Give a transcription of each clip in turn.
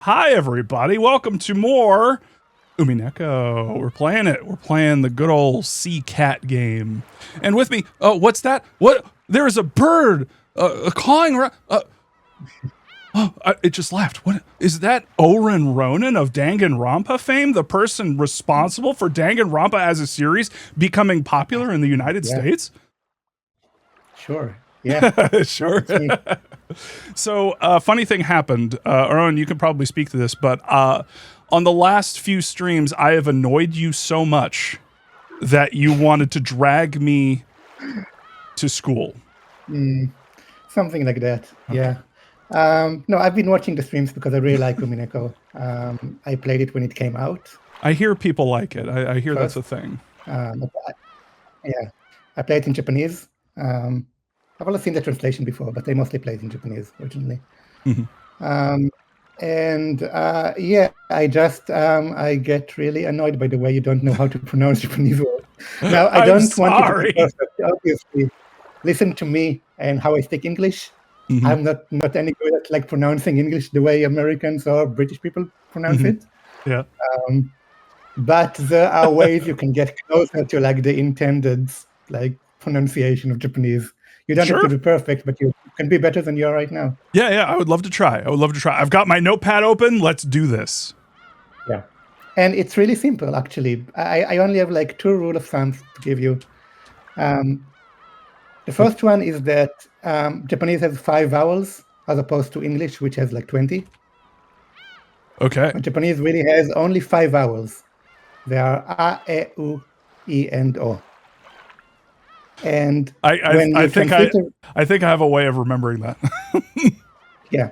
Hi, everybody. Welcome to more Umineko. We're playing it. We're playing the good old sea cat game. And with me, oh, what's that? What? There is a bird cawing around. It just left. What is that? Orenronen of Danganronpa fame, the person responsible for Danganronpa as a series becoming popular in the United States? Sure. Yeah. Sure. So, funny thing happened. Oren, you can probably speak to this, but on the last few streams, I have annoyed you so much that you wanted to drag me to school. Something like that. Okay. Yeah. No, I've been watching the streams because I really like Umineko. I played it when it came out. I hear people like it. I hear that's a thing. I played it in Japanese. I've only seen the translation before, but I mostly played in Japanese originally. Mm-hmm. I get really annoyed by the way you don't know how to pronounce Japanese words. Now, I don't want you to be perfect, obviously. Listen to me and how I speak English. Mm-hmm. I'm not any good at like pronouncing English the way Americans or British people pronounce it. Yeah. But there are ways you can get closer to like the intended like pronunciation of Japanese. You don't have to be perfect, but you can be better than you are right now. Yeah, I would love to try. I've got my notepad open. Let's do this. Yeah. And it's really simple, actually. I only have like 2 rules of thumb to give you. The first one is that Japanese has 5 vowels as opposed to English, which has like 20. Okay. But Japanese really has only 5 vowels. They are A, E, U, I, and O. And I think I have a way of remembering that. Yeah.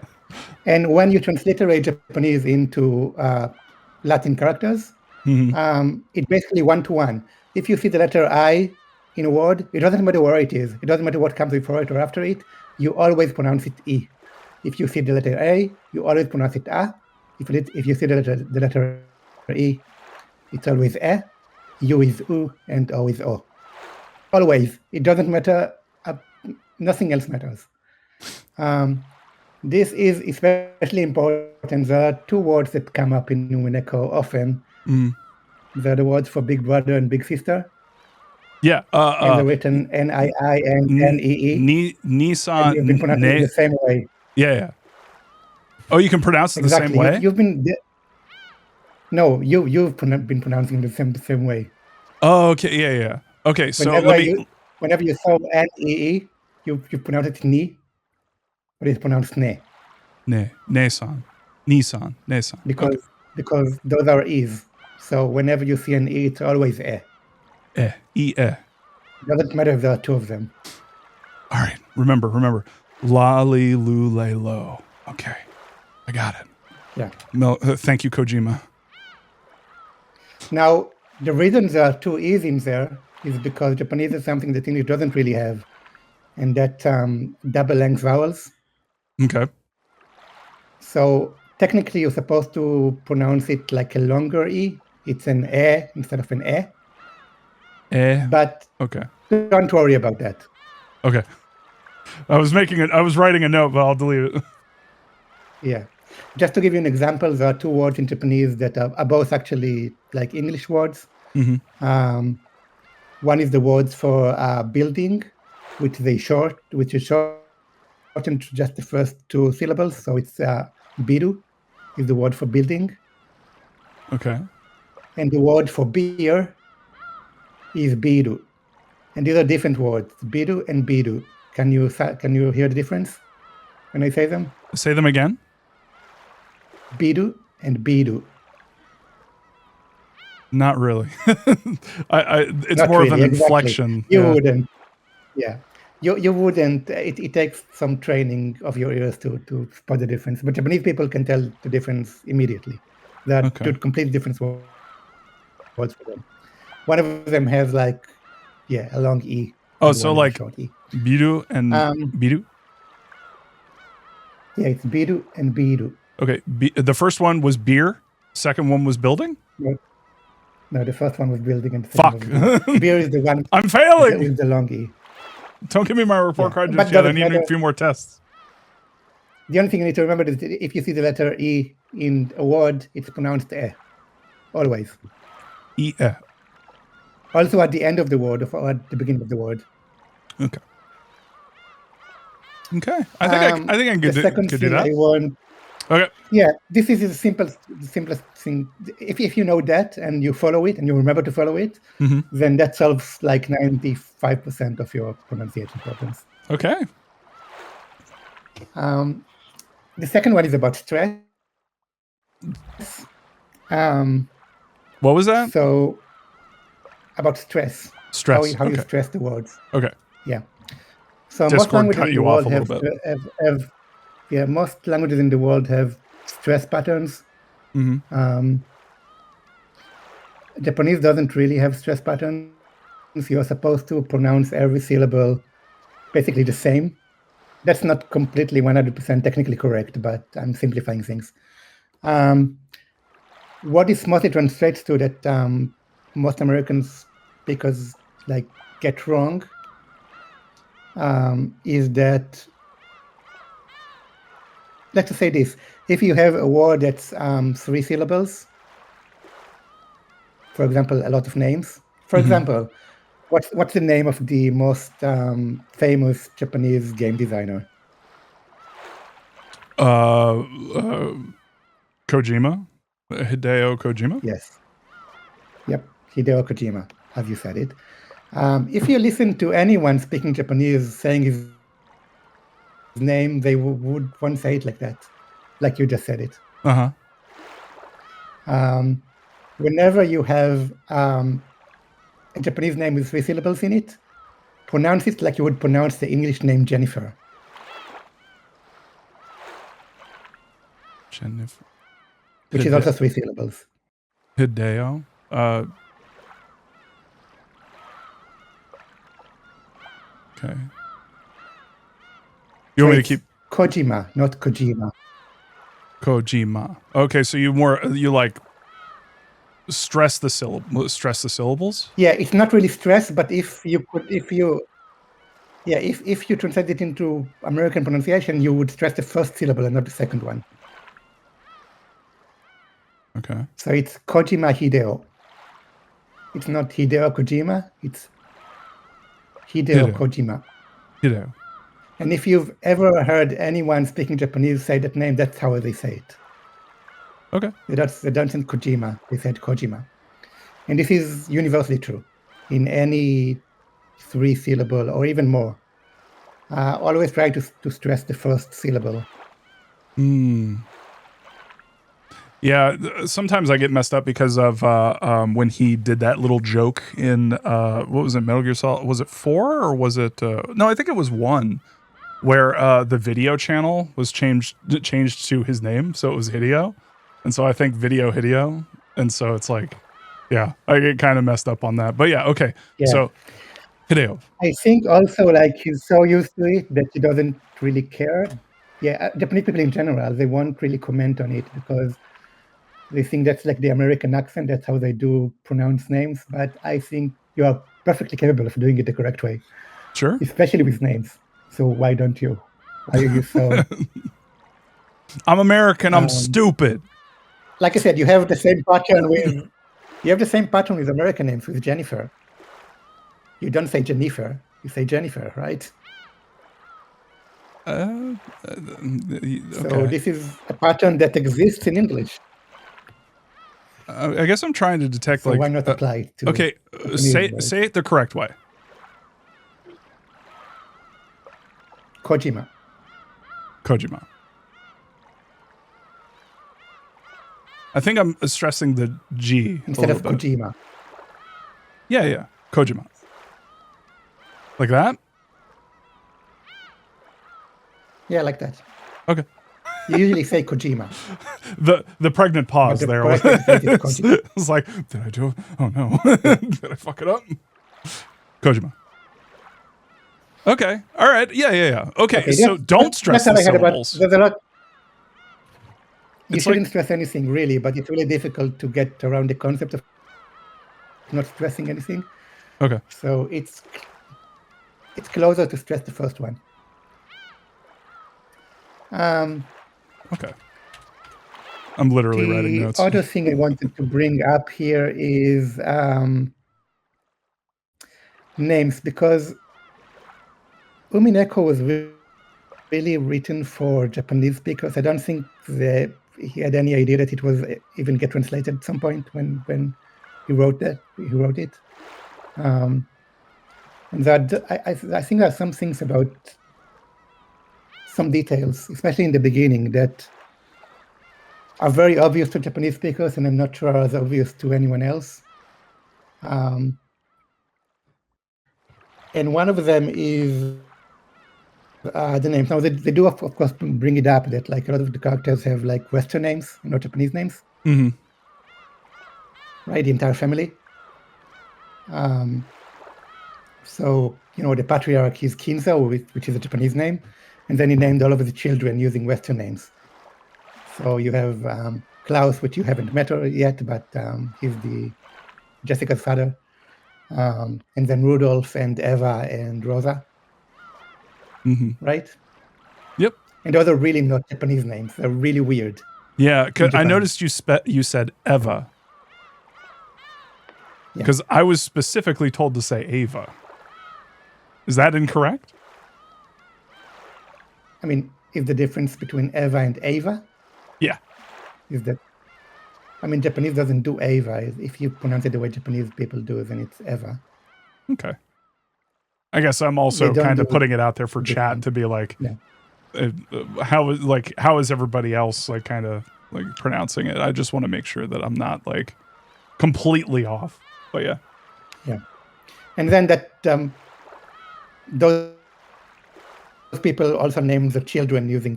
And when you transliterate Japanese into Latin characters, it's basically 1-to-1. If you see the letter I in a word, it doesn't matter where it is. It doesn't matter what comes before it or after it. You always pronounce it I. If you see the letter A, you always pronounce it A. If you see the letter I, it's always E. U is U, and O is O. Always. It doesn't matter. Nothing else matters. This is especially important. There are 2 words that come up in Umineko often. They're the words for big brother and big sister. Yeah. And they're written N-I-I and N-E-E. Nissan. You've been pronouncing it the same way. Yeah. Oh, you can pronounce it the same way? You've been pronouncing it the same way. Oh, okay. Yeah. Okay, so whenever you saw N-E-E, you pronounce it ni, but it's pronounced ne. Nissan. Because those are E's. So whenever you see an E, it's always E. E. Doesn't matter if there are 2 of them. All right, remember. Lali lule lo. Okay, I got it. Yeah. Thank you, Kojima. Now, the reason there are 2 E's in there is because Japanese is something that English doesn't really have, and that double length vowels. Okay. So technically, you're supposed to pronounce it like a longer E. It's an E instead of an E. But okay, don't worry about that. Okay. I was writing a note, but I'll delete it. Yeah. Just to give you an example, there are 2 words in Japanese that are both actually like English words. Mm-hmm. One is the words for building, which is shortened to just the first 2 syllables. So it's biru is the word for building. Okay. And the word for beer is biru. And these are different words, biru and biru. Can you hear the difference when I say them? Say them again. Biru and biru. Not really. It's Not more really, of an inflection. You wouldn't. Yeah. You wouldn't. It takes some training of your ears to spot the difference. But Japanese people can tell the difference immediately. There are 2 completely different words for them. One of them has like, a long E. Oh, so like e. Biru and biru? Yeah, it's biru and biru. Okay. The first one was beer. Second one was building? No, the first one was building and the second one was beer. Beer is the one. I'm failing. With the long E. Don't give me my report card just yet. I need a few more tests. The only thing you need to remember is that if you see the letter E in a word, it's pronounced E. Always. E. Also at the end of the word or at the beginning of the word. Okay. Okay. I think I The second could do thing I that. want. Okay. Yeah, this is the simplest thing. If you know that and you follow it and you remember to follow it, then that solves like 95% of your pronunciation problems. Okay. The second one is about stress. What was that? So about stress. Stress. How you Okay. stress the words. Okay. Yeah. So most Discord languages cut in the you off world a little have, bit. most languages in the world have stress patterns. Japanese doesn't really have stress patterns. You're supposed to pronounce every syllable basically the same. That's not completely 100% technically correct, but I'm simplifying things. What this mostly translates to that most Americans speakers get wrong is that, let's say this, if you have a word that's 3 syllables, for example, a lot of names. For example, what's the name of the most famous Japanese game designer? Kojima, Hideo Kojima. Yes. Yep, Hideo Kojima, as you said it. If you listen to anyone speaking Japanese saying his name, they won't say it like that, like you just said it. Whenever you have a Japanese name with 3 syllables in it, pronounce it like you would pronounce the English name Jennifer. Jennifer. Which is also 3 syllables. Hideo. Okay. You want me to keep Kojima, not Kojima. Kojima. Okay, so you like stress the syllables? Yeah, it's not really stress, but if you translate it into American pronunciation, you would stress the first syllable and not the second one. Okay. So it's Kojima Hideo. It's not Hideo Kojima, it's Hideo Kojima. Hideo. And if you've ever heard anyone speaking Japanese say that name, that's how they say it. Okay. They don't say Kojima, they said Kojima. And this is universally true in any 3 syllable or even more. Always try to stress the first syllable. Yeah, sometimes I get messed up because of when he did that little joke in what was it, Metal Gear Solid? Was it 4 or was it? No, I think it was 1, where the video channel was changed to his name, so it was Hideo, and so I think Video Hideo, and so it's like, yeah, I get kind of messed up on that. But yeah, okay, so Hideo. I think also he's so used to it that he doesn't really care. Yeah, Japanese people in general, they won't really comment on it because they think that's like the American accent. That's how they do pronounce names. But I think you are perfectly capable of doing it the correct way. Sure. Especially with names. So why don't you? Why are you so... I'm American. I'm stupid. Like I said, you have the same pattern with American names, with Jennifer. You don't say Jennifer. You say Jennifer, right? Okay. So this is a pattern that exists in English. I guess I'm trying to detect, so why not apply it to... Okay, say it the correct way. Kojima. Kojima. I think I'm stressing the G instead of bit. Kojima. Yeah, Kojima. Like that? Yeah, like that. Okay. You usually say Kojima. The pregnant pause there was it's like, did I do it? Oh no. Did I fuck it up? Kojima. Okay. All right. Yeah. Okay, so don't stress the syllables. There's a lot. You shouldn't stress anything really, but it's really difficult to get around the concept of not stressing anything. Okay. So it's closer to stress the first one. Okay. I'm literally writing The notes. other thing I wanted to bring up here is names, because Umineko was really written for Japanese speakers. I don't think that he had any idea that it was even get translated at some point when he wrote that. He wrote it, and that I think there are some things about some details, especially in the beginning, that are very obvious to Japanese speakers, and I'm not sure are as obvious to anyone else. And one of them is the names. Now, they do, of course, bring it up that like a lot of the characters have like Western names, not Japanese names. Mm-hmm. Right, the entire family. So, the patriarch is Kinzo, which is a Japanese name, and then he named all of the children using Western names. So you have Klaus, which you haven't met yet, but he's Jessica's father, and then Rudolph and Eva and Rosa. Mm-hmm. Right? Yep. And those are really not Japanese names. They're really weird. Yeah, I noticed you said Eva. Because I was specifically told to say Ava. Is that incorrect? I mean, is the difference between Eva and Ava? Yeah. Is that? I mean, Japanese doesn't do Ava. If you pronounce it the way Japanese people do, then it's Eva. Okay. I guess I'm also kind of putting it out there for chat to be like, how is everybody else like kind of like pronouncing it? I just want to make sure that I'm not like completely off. But yeah. Yeah. And then that those people also named the children using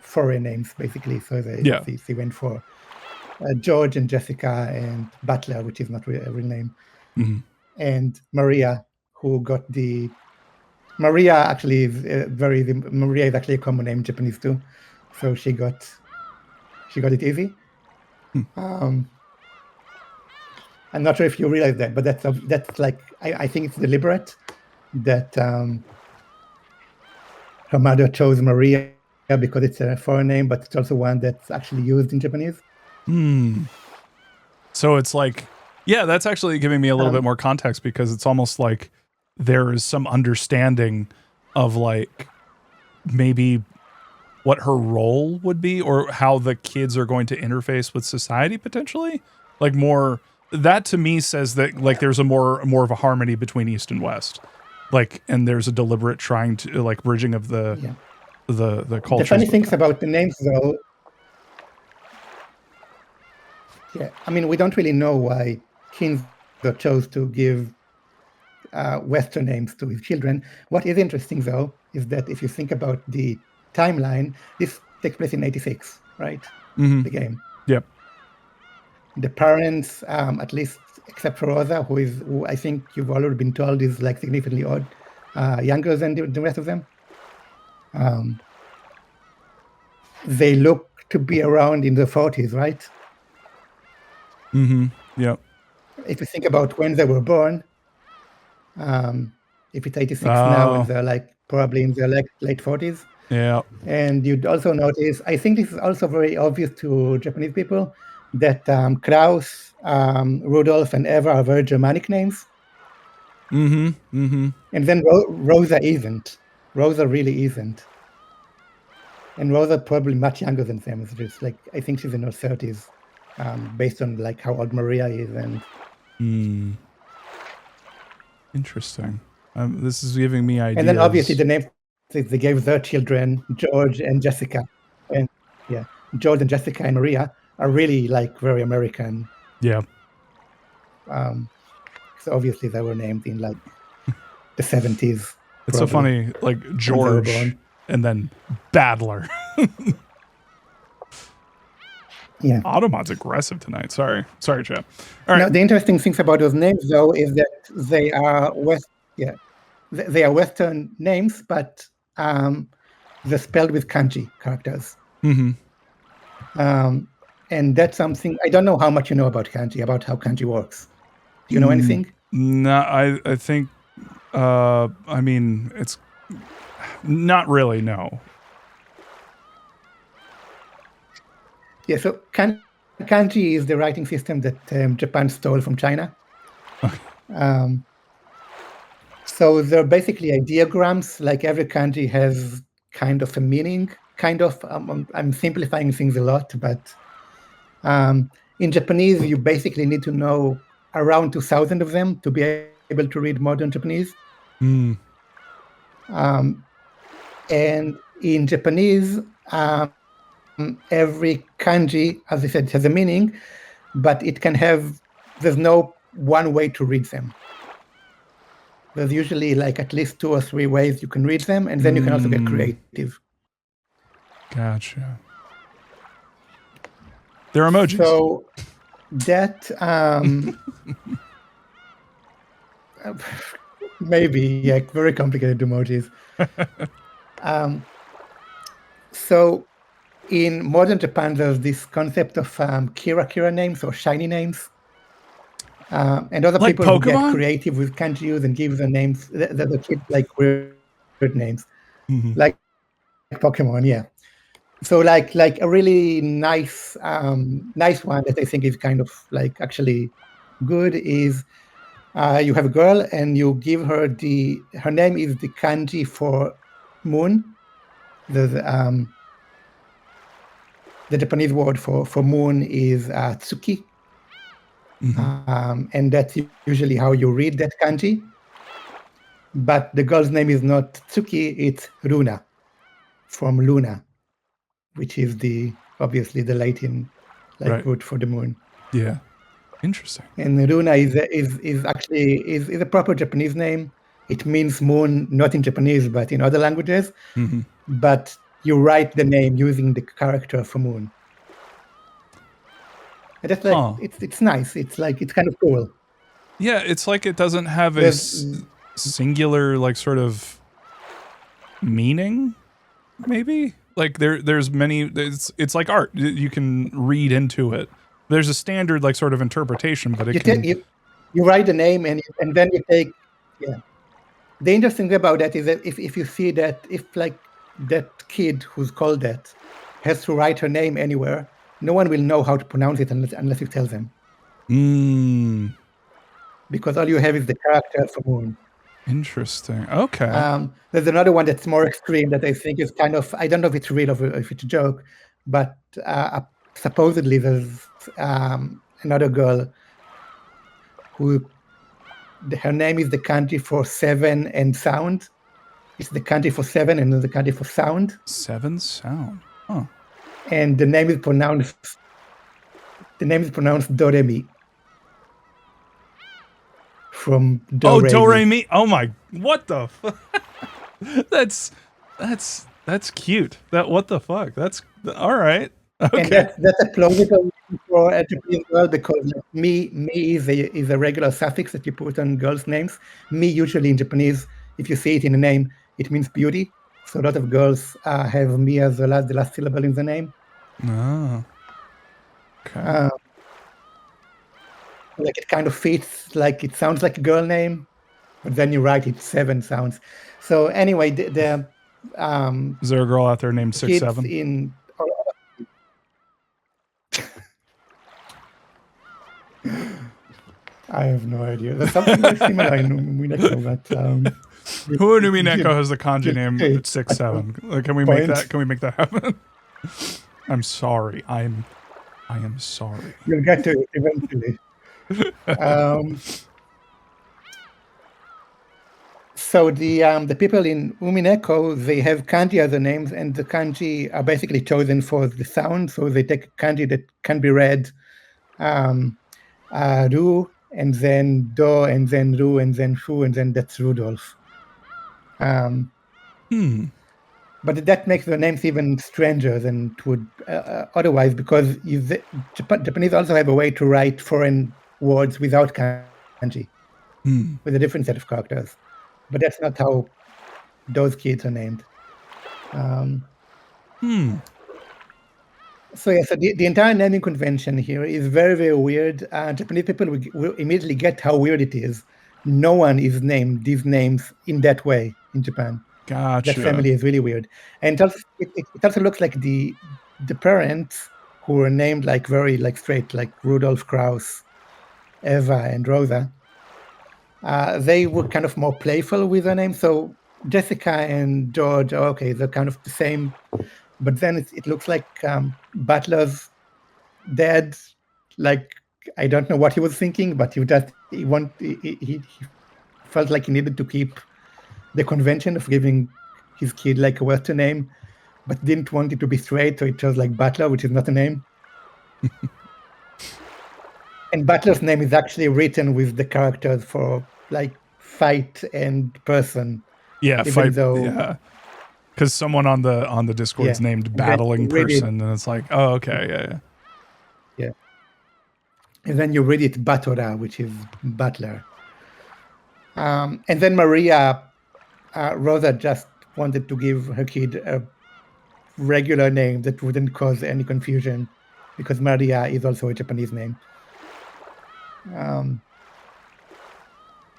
foreign names, basically. So they went for George and Jessica and Butler, which is not a real name, and Maria, who got the Maria actually is Maria is actually a common name in Japanese too, so she got it easy. I'm not sure if you realize that, but that's like I think it's deliberate that her mother chose Maria because it's a foreign name, but it's also one that's actually used in Japanese. So it's like, yeah, that's actually giving me a little bit more context, because it's almost like there is some understanding of like maybe what her role would be, or how the kids are going to interface with society potentially. Like more, that to me says that like there's a more of a harmony between East and West. Like, and there's a deliberate trying to like bridging of the cultures. The funny things about the names, though, I mean, we don't really know why Kinzo chose to give Western names to his children. What is interesting, though, is that if you think about the timeline, this takes place in '86, right? The game. Yep. The parents, at least except for Rosa, who I think you've already been told is like significantly younger than the rest of them. They look to be around in the 40s, right? Yep. If you think about when they were born, if it's 86 now, and they're like probably in their late 40s. Yeah. And you'd also notice, I think this is also very obvious to Japanese people, that Klaus, Rudolph, and Eva are very Germanic names. And then Rosa isn't. Rosa really isn't. And Rosa probably much younger than them. It's just like, I think she's in her 30s, based on like how old Maria is. And interesting. This is giving me ideas. And then obviously the names they gave their children, George and Jessica. And George and Jessica and Maria are really like very American. Yeah. So obviously they were named in like the 70s. It's so funny, like George and then Badler. Yeah. Automon's aggressive tonight. Sorry, Chad. All right. Now, the interesting things about those names, though, is that they are they are Western names, but they're spelled with kanji characters. And that's something, I don't know how much you know about kanji, about how kanji works. Do you know anything? No, I think, I mean, Not really, no. Yeah, so kanji is the writing system that Japan stole from China. So they're basically ideograms. Like every kanji has kind of a meaning. Kind of. I'm simplifying things a lot, but in Japanese, you basically need to know around 2,000 of them to be able to read modern Japanese. Mm. And in Japanese, every kanji, as I said, has a meaning, but it can have, there's no one way to read them. There's usually like at least 2 or 3 ways you can read them, and then you can also get creative. Gotcha. They're emojis. So that maybe very complicated emojis. So in modern Japan, there's this concept of kira names or shiny names. And other Like people who Pokemon? get creative with kanji use and give the names, the kids like weird names, like Pokemon, yeah. So like a really nice nice one that I think is kind of like actually good is you have a girl and you give her her name is the kanji for moon. The Japanese word for moon is tsuki. And that's usually how you read that kanji. But the girl's name is not Tsuki, it's Runa, from Luna, which is obviously the Latin root for the moon. Yeah. Interesting. And Runa is actually a proper Japanese name. It means moon, not in Japanese, but in other languages. But you write the name using the character for moon. And that's like it's nice. It's like it's kind of cool. Yeah, it's like it doesn't have a singular like sort of meaning. Maybe like there's many. It's like art. You can read into it. There's a standard like sort of interpretation, but you write the name and then you take. Yeah. The interesting thing about that is that if you see that if like that kid who's called that has to write her name anywhere, no one will know how to pronounce it unless you tell them. Because all you have is the character for moon. Interesting. Okay. There's another one that's more extreme that I think is kind of, I don't know if it's real or if it's a joke, but supposedly there's another girl who her name is the kanji for 7 and sound. It's the kanji for 7 and the kanji for sound. 7 sound. Huh. And the name is pronounced Doremi. From Do Re Do Re Mi. Oh my! What the? That's cute. What the fuck? That's all right. Okay. And that's a plausible for a Japanese girl because like, mi is a regular suffix that you put on girls' names. Mi usually in Japanese, if you see it in a name, it means beauty. So a lot of girls have mi as the last syllable in the name. Oh. Okay. Like it kind of fits, like it sounds like a girl name, but then you write it 7 sounds. So anyway, is there a girl out there named 6'7"? In I have no idea. There's something very similar in Umineko, but who in Umineko has the kanji name 6'7"? Can we make that? Can we make that happen? I'm sorry. I am sorry. You'll get to it eventually. So the people in Umineko, they have kanji as the names, and the kanji are basically chosen for the sound. So they take a kanji that can be read Ru, and then Do, and then Ru, and then Shu, and then that's Rudolph. But that makes the names even stranger than it would otherwise, because Japanese also have a way to write foreign words without kanji, with a different set of characters. But that's not how those kids are named. So yeah, so the entire naming convention here is very, very weird. Japanese people will immediately get how weird it is. No one is named these names in that way in Japan. Gotcha. That family is really weird. And it also looks like the parents, who were named like very like straight, like Rudolph, Kraus, Eva, and Rosa, they were kind of more playful with their names. So Jessica and George are okay, they're kind of the same. But then it looks like Butler's dad, like, I don't know what he was thinking, but he felt like he needed to keep the convention of giving his kid like a Western name, but didn't want it to be straight, so it chose like Butler, which is not a name. And Butler's name is actually written with the characters for like fight and person. Yeah, Even fight. though, Yeah, because someone on the Discord's yeah, named and then battling you read it, person, and it's like, oh, okay, yeah. yeah, and then you read it Batora, which is Butler. And then Maria, Rosa just wanted to give her kid a regular name that wouldn't cause any confusion, because Maria is also a Japanese name.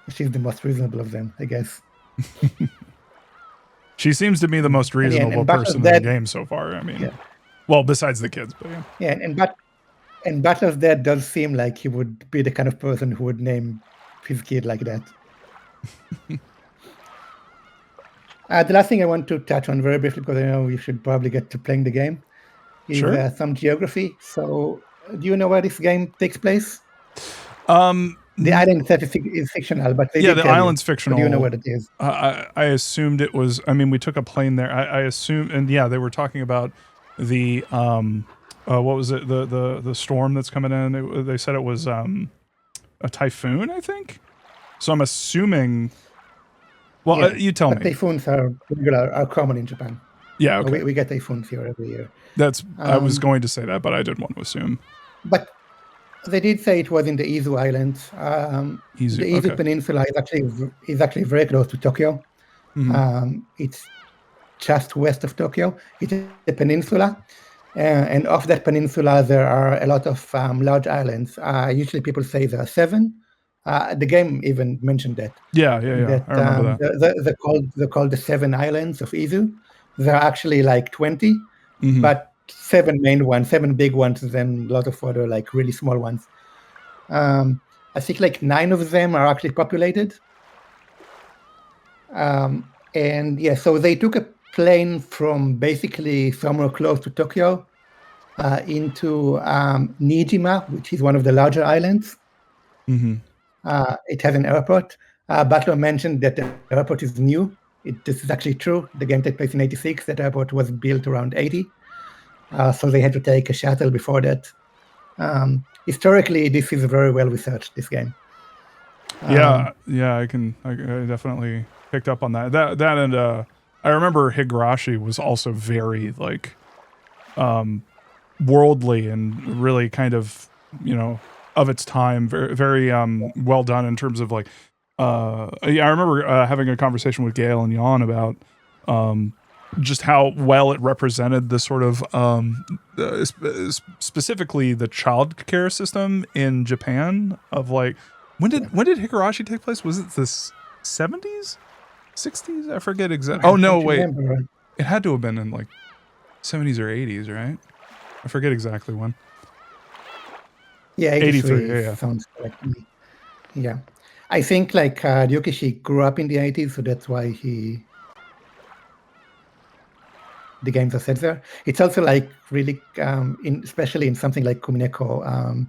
She's the most reasonable of them, I guess. She seems to be the most reasonable person in the game so far. I mean, yeah. Well, besides the kids, but yeah. Yeah, and Butler's dad does seem like he would be the kind of person who would name his kid like that. The last thing I want to touch on very briefly, because I know we should probably get to playing the game, is Sure. Some geography. So, do you know where this game takes place? The island itself is fictional, but they the island's fictional. So do you know what it is? I assumed it was. I mean, we took a plane there. I assumed, and yeah, they were talking about the what was it? The storm that's coming in. They said it was a typhoon, I think. So I'm assuming. Well, yeah, you tell me. Typhoons are common in Japan. Yeah, okay. We get typhoons here every year. That's. I was going to say that, but I didn't want to assume. But they did say it was in the Izu Islands. The Izu Peninsula is actually very close to Tokyo. Mm-hmm. It's just west of Tokyo. It's a peninsula, and off that peninsula there are a lot of large islands. Usually people say there are 7. The game even mentioned that. Yeah. That, I remember that. They're called the 7 islands of Izu. There are actually like 20, mm-hmm. but 7 main ones, 7 big ones, and then a lot of other like really small ones. I think like 9 of them are actually populated. And yeah, so they took a plane from basically somewhere close to Tokyo into Niijima, which is one of the larger islands. Mm-hmm. It has an airport. Butler mentioned that the airport is new. This is actually true. The game takes place in 86. That airport was built around 80. So they had to take a shuttle before that. Historically, this is very well researched, this game. I definitely picked up on that. That and I remember Higurashi was also very like worldly and really kind of, of its time, very, very well done in terms of like I remember having a conversation with Gail and Jan about just how well it represented the sort of specifically the child care system in Japan of like when did Higurashi take place? Was it the 70s? 60s? I forget exactly. Oh no, wait. It had to have been in like 70s or 80s, right? I forget exactly when. Yeah, 83. Yeah. Sounds correct to me. Yeah. I think like Ryukishi grew up in the 80s, so that's why the games are set there. It's also like really, especially in something like Umineko,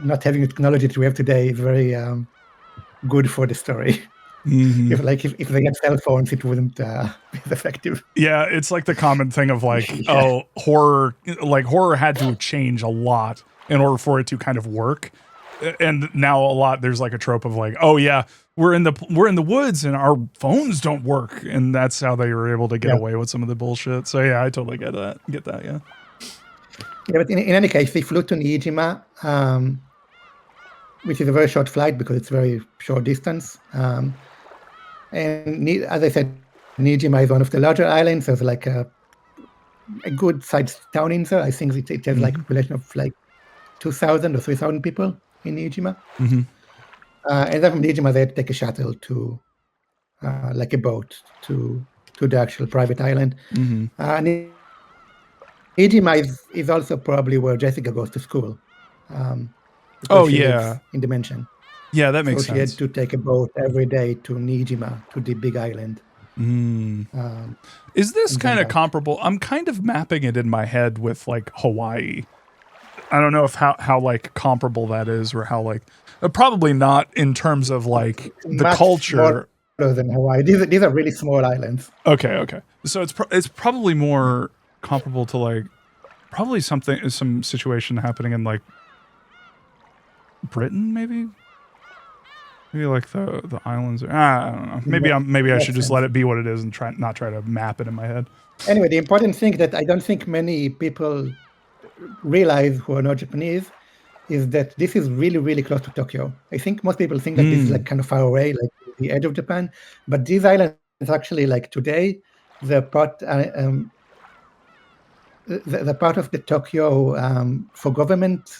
not having the technology that we have today is very good for the story. Mm-hmm. If they had cell phones, it wouldn't be as effective. Yeah, it's like the common thing of like, horror had to change a lot in order for it to kind of work. And now a lot there's like a trope of like, oh yeah, we're in the woods and our phones don't work, and that's how they were able to get away with some of the bullshit. So yeah, I totally get that. Yeah. Yeah, but in any case, they flew to Niijima, which is a very short flight because it's very short distance. And as I said, Niijima is one of the larger islands. There's like a good sized town in there. I think it has like a population of like 2,000 or 3,000 people in Niijima. Mm-hmm. And then from Niijima, they take a shuttle to like a boat to the actual private island. Nijima is also probably where Jessica goes to school. Because she lives in the mansion. Yeah, that makes so she sense. had to take a boat every day to Nijima, to the big island. Is this and kind then of back. comparable? I'm kind of mapping it in my head with like Hawaii. I don't know if how like comparable that is, or how like probably not in terms of like the Much culture. smaller than Hawaii. These are really small islands. Okay. So it's probably more comparable to like probably some situation happening in like Britain, maybe like the islands. I don't know. Maybe I should just let it be what it is and not try to map it in my head. Anyway, the important thing that I don't think many people realize who are not Japanese is that this is really, really close to Tokyo. I think most people think that this is like kind of far away, like the edge of Japan. But these islands actually, like today, they're part the part of the Tokyo for government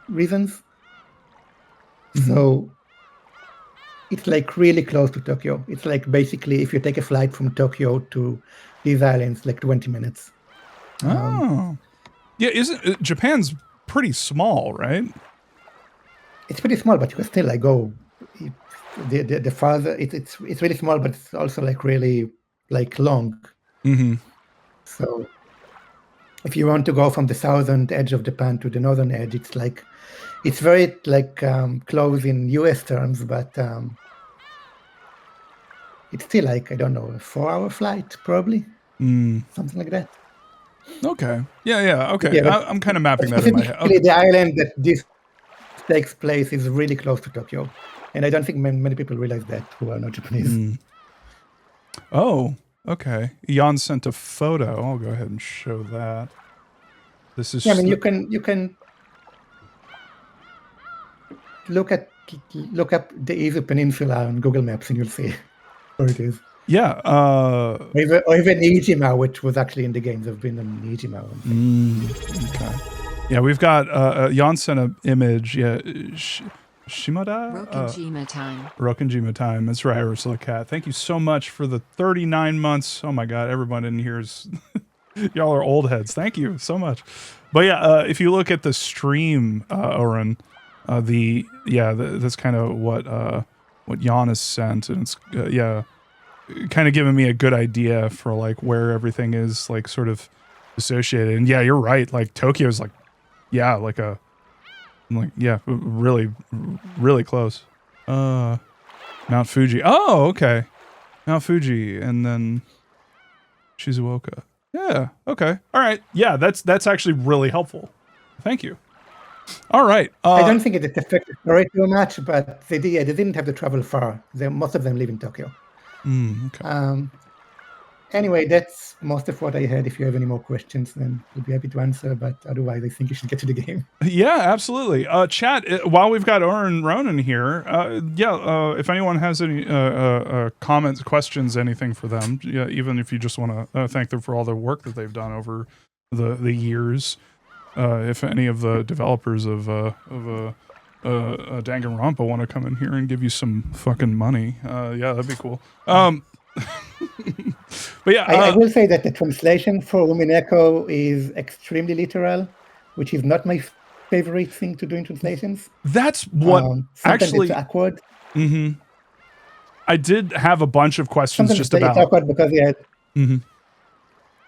reasons. So it's like really close to Tokyo. It's like basically if you take a flight from Tokyo to these islands, like 20 minutes. Yeah, isn't Japan's pretty small, right? It's pretty small, but you can still like go. The farther it's really small, but it's also like really like long. So if you want to go from the southern edge of Japan to the northern edge, it's very like close in US terms, but it's still like, I don't know, a 4-hour flight probably, something like that. Okay. Yeah. Okay. Yeah, I'm kind of mapping that in my head. Okay. The island that this takes place is really close to Tokyo, and I don't think many people realize that who are not Japanese. Oh, okay. Jan sent a photo. I'll go ahead and show that. This is. Yeah, I mean, you can look up the Izu Peninsula on Google Maps, and you'll see where it is. Yeah. Or even Ijima, which was actually in the games. I've been in Ijima. Okay. Yeah, we've got Jan sent an image. Yeah. Shimada? Rokenjima time. Rokenjima time. That's right, Ursula Cat. Thank you so much for the 39 months. Oh my God, everyone in here is... Y'all are old heads. Thank you so much. But yeah, if you look at the stream, Oren, that's kind of what Jan has sent, and it's kind of giving me a good idea for like where everything is like sort of associated. And yeah, you're right. Like Tokyo's like, really, really close. Mount Fuji. Oh, okay. Mount Fuji, and then Shizuoka. Yeah. Okay. All right. Yeah, that's actually really helpful. Thank you. All right. I don't think it affected the story too much, but they didn't have to travel far. Most of them live in Tokyo. Okay. Anyway, that's most of what I had. If you have any more questions, then we'll be happy to answer. But otherwise, I think you should get to the game. Yeah, absolutely. Chat, while we've got Orenronen here, if anyone has any comments, questions, anything for them, even if you just want to thank them for all the work that they've done over the years, if any of the developers of Danganronpa want to come in here and give you some fucking money, that'd be cool. But yeah, I will say that the translation for Umineko is extremely literal, which is not my favorite thing to do in translations. That's what actually it's awkward. I did have a bunch of questions sometimes just about. It's awkward because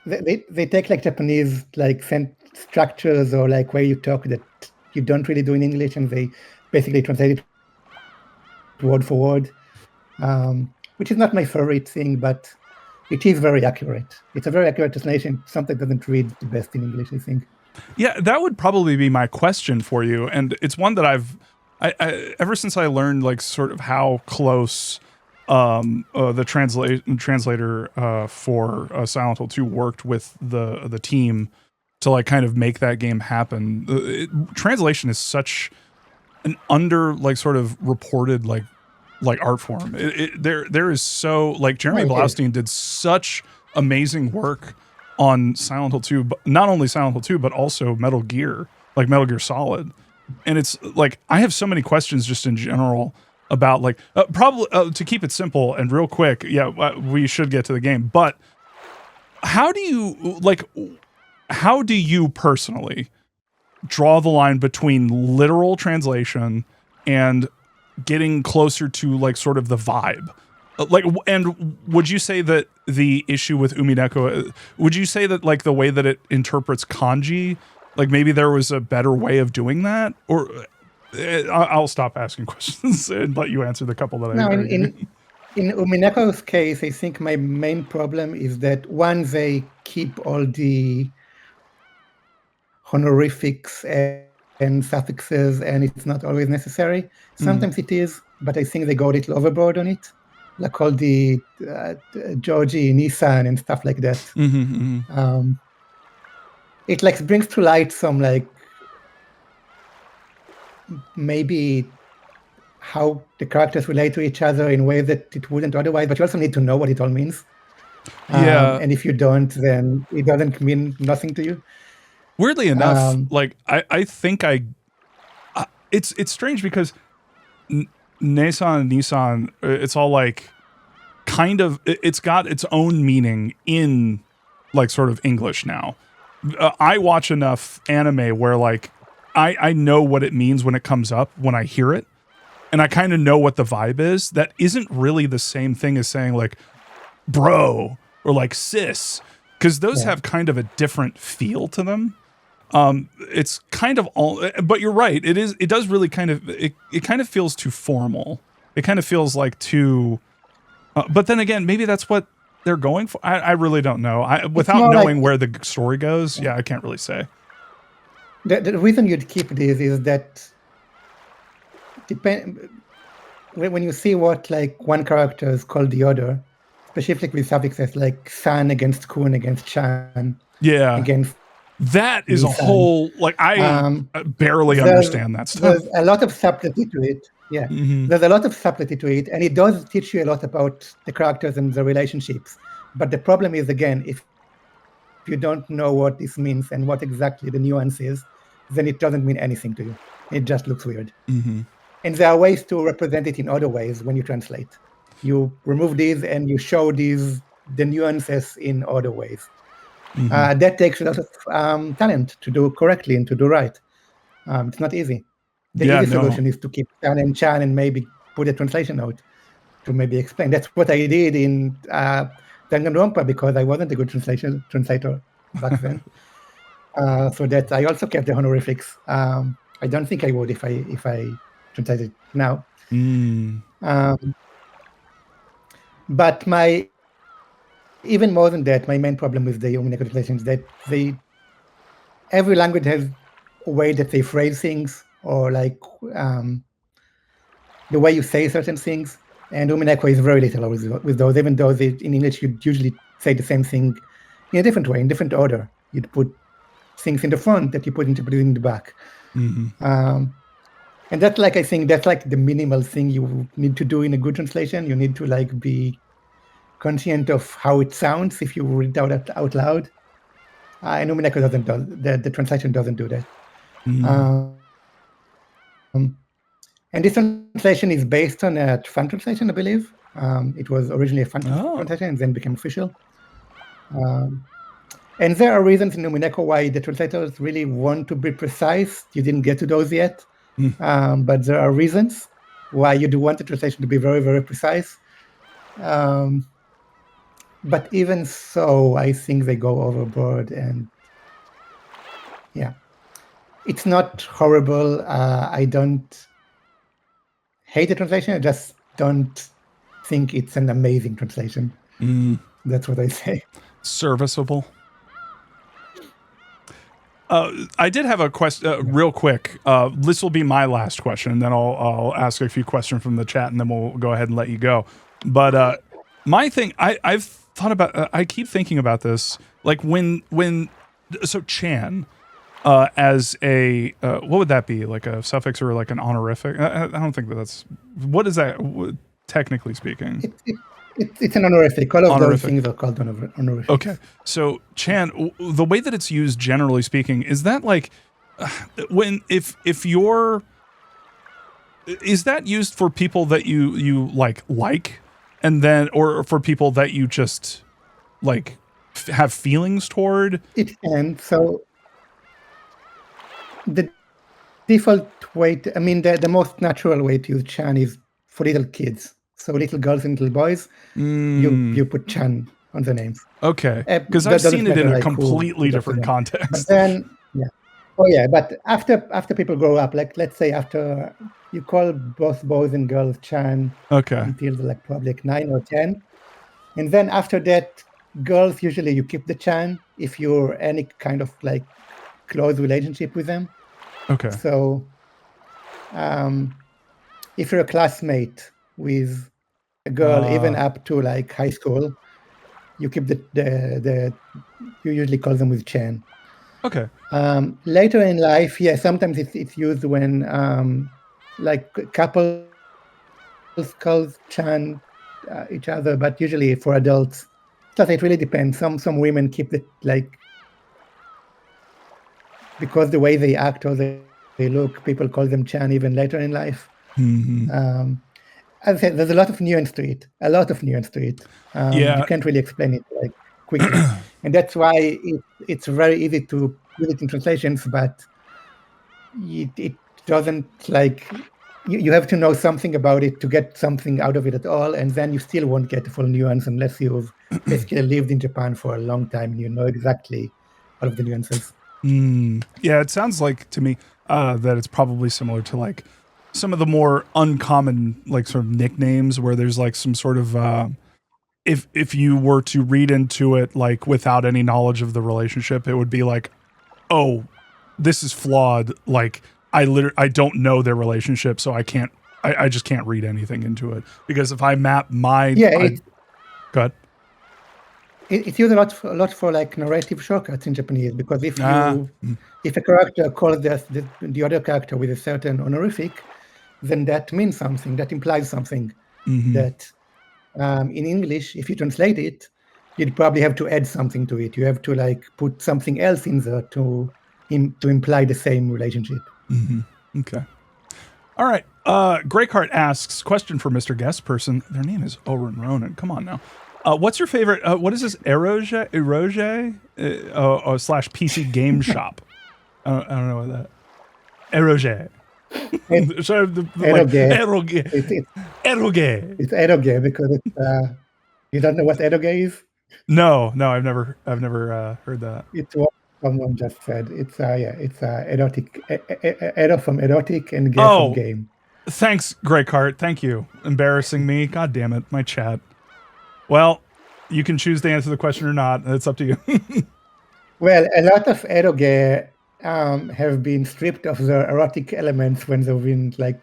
they take like Japanese like structures or like where you talk that you don't really do in English, and they basically translate it word for word. Which is not my favorite thing, but it is very accurate. It's a very accurate translation. Something doesn't read the best in English, I think. Yeah, that would probably be my question for you, and it's one that I ever since I learned like sort of how close the translator for Silent Hill 2 worked with the team to like kind of make that game happen. Translation is such an sort of reported like art form. There is so like Jeremy Blaustein did such amazing work on Silent Hill 2, but not only Silent Hill 2, but also Metal Gear Solid. And it's like, I have so many questions just in general about like probably to keep it simple and real quick. Yeah, we should get to the game, but how do you personally draw the line between literal translation and getting closer to like sort of the vibe? Like, and would you say that the issue with Umineko, would you say that like the way that it interprets kanji, like maybe there was a better way of doing that? Or I'll stop asking questions and let you answer the couple that No, in Umineko's case, I think my main problem is that one, they keep all the honorifics and suffixes, and it's not always necessary. Sometimes it is, but I think they go a little overboard on it, like all the Georgie, Nissan, and stuff like that. It like brings to light some like maybe how the characters relate to each other in ways that it wouldn't otherwise, but you also need to know what it all means. And if you don't, then it doesn't mean nothing to you. Weirdly enough, like I think it's strange because Nissan and Nissan, it's all like kind of, it's got its own meaning in like sort of English now. I watch enough anime where like I know what it means when it comes up, when I hear it, and I kind of know what the vibe is. That isn't really the same thing as saying like bro or like sis, because those have kind of a different feel to them. It's kind of all, but you're right. It does really kind of, it kind of feels too formal. It kind of feels like too, but then again, maybe that's what they're going for. I really don't know. Without knowing like, where the story goes, I can't really say. The reason you'd keep this is that when you see what like one character is called the other, specifically with suffixes like san against kun against chan, against that is a whole like I barely understand that stuff. There's a lot of subtlety to it. There's a lot of subtlety to it, and it does teach you a lot about the characters and the relationships. But the problem is, again, if you don't know what this means and what exactly the nuance is, then it doesn't mean anything to you. It just looks weird. And there are ways to represent it in other ways when you translate. You remove these and you show the nuances in other ways. That takes a lot of talent to do correctly and to do right. It's not easy. The easy solution is to keep Chan and Chan and maybe put a translation note to maybe explain. That's what I did in Danganronpa because I wasn't a good translator back then. So that I also kept the honorifics. I don't think I would if I translated now. But even more than that, my main problem with the Umineko translation is that every language has a way that they phrase things or like the way you say certain things. And Umineko is very little with those, even though in English you'd usually say the same thing in a different way, in different order. You'd put things in the front that you put in the back. And that's like, I think that's like the minimal thing you need to do in a good translation. You need to like be conscient of how it sounds if you read it out loud. And Umineko doesn't do the translation doesn't do that. And this translation is based on a fan translation, I believe. It was originally a fan translation and then became official. And there are reasons in Umineko why the translators really want to be precise. You didn't get to those yet. But there are reasons why you do want the translation to be very, very precise. But even so, I think they go overboard. And it's not horrible. I don't hate the translation. I just don't think it's an amazing translation. That's what I say. Serviceable. I did have a question real quick. This will be my last question, and then I'll ask a few questions from the chat, and then we'll go ahead and let you go. But my thing, I've thought about. I keep thinking about this. Like so Chan as a what would that be? Like a suffix or like an honorific? I don't think that's. What is that? Technically speaking. It's an honorific. All of those things are called honorific. Okay. So Chan, the way that it's used generally speaking, is that like if you're is that used for people that you like, and then or for people that you just like have feelings toward? It can. So the default way, I mean, the most natural way to use Chan is for little kids. So little girls and little boys, you put Chan on the names. Okay, because I've That doesn't seen it in matter a like who completely adopted different them. context. But then, yeah. Oh yeah, but after people grow up, like let's say after you call both boys and girls Chan Okay. until they're like probably like 9 or 10, and then after that, girls usually you keep the Chan if you're any kind of like close relationship with them. Okay. So if you're a classmate with a girl, even up to like high school, you keep the you usually call them with Chan. Okay. Later in life, yeah, sometimes it's used when like couples call Chan each other, but usually for adults, plus it really depends. Some women keep it like because the way they act or they look, people call them Chan even later in life. As I said, there's a lot of nuance to it. A lot of nuance to it. Yeah. You can't really explain it like quickly, and that's why it's very easy to put it in translations, but it doesn't like you have to know something about it to get something out of it at all, and then you still won't get the full nuance unless you've basically lived in Japan for a long time and you know exactly all of the nuances. Yeah, it sounds like to me that it's probably similar to like some of the more uncommon like sort of nicknames where there's like some sort of if you were to read into it like without any knowledge of the relationship, it would be like, oh, this is flawed. Like I don't know their relationship, so I just can't read anything into it because if I map my go ahead. It's used a lot for like narrative shortcuts in Japanese because if a character calls the other character with a certain honorific, then that means something. That implies something. That in English, if you translate it, you'd probably have to add something to it. You have to like put something else in there to imply the same relationship. Okay. All right. Greycart asks, question for Mr. Guest Person. Their name is Orenronen. Come on now. What's your favorite? What is this? Eroge slash PC Game Shop. I don't know what that. Eroge. Eroge. Eroge. It's eroge because you don't know what eroge is? No, I've never heard that. It's what someone just said. It's erotic. Ero from erotic and ge from game. Thanks, Greycart. Thank you. Embarrassing me. God damn it, my chat. Well, you can choose to answer the question or not. It's up to you. Well, a lot of eroge have been stripped of their erotic elements when they've been like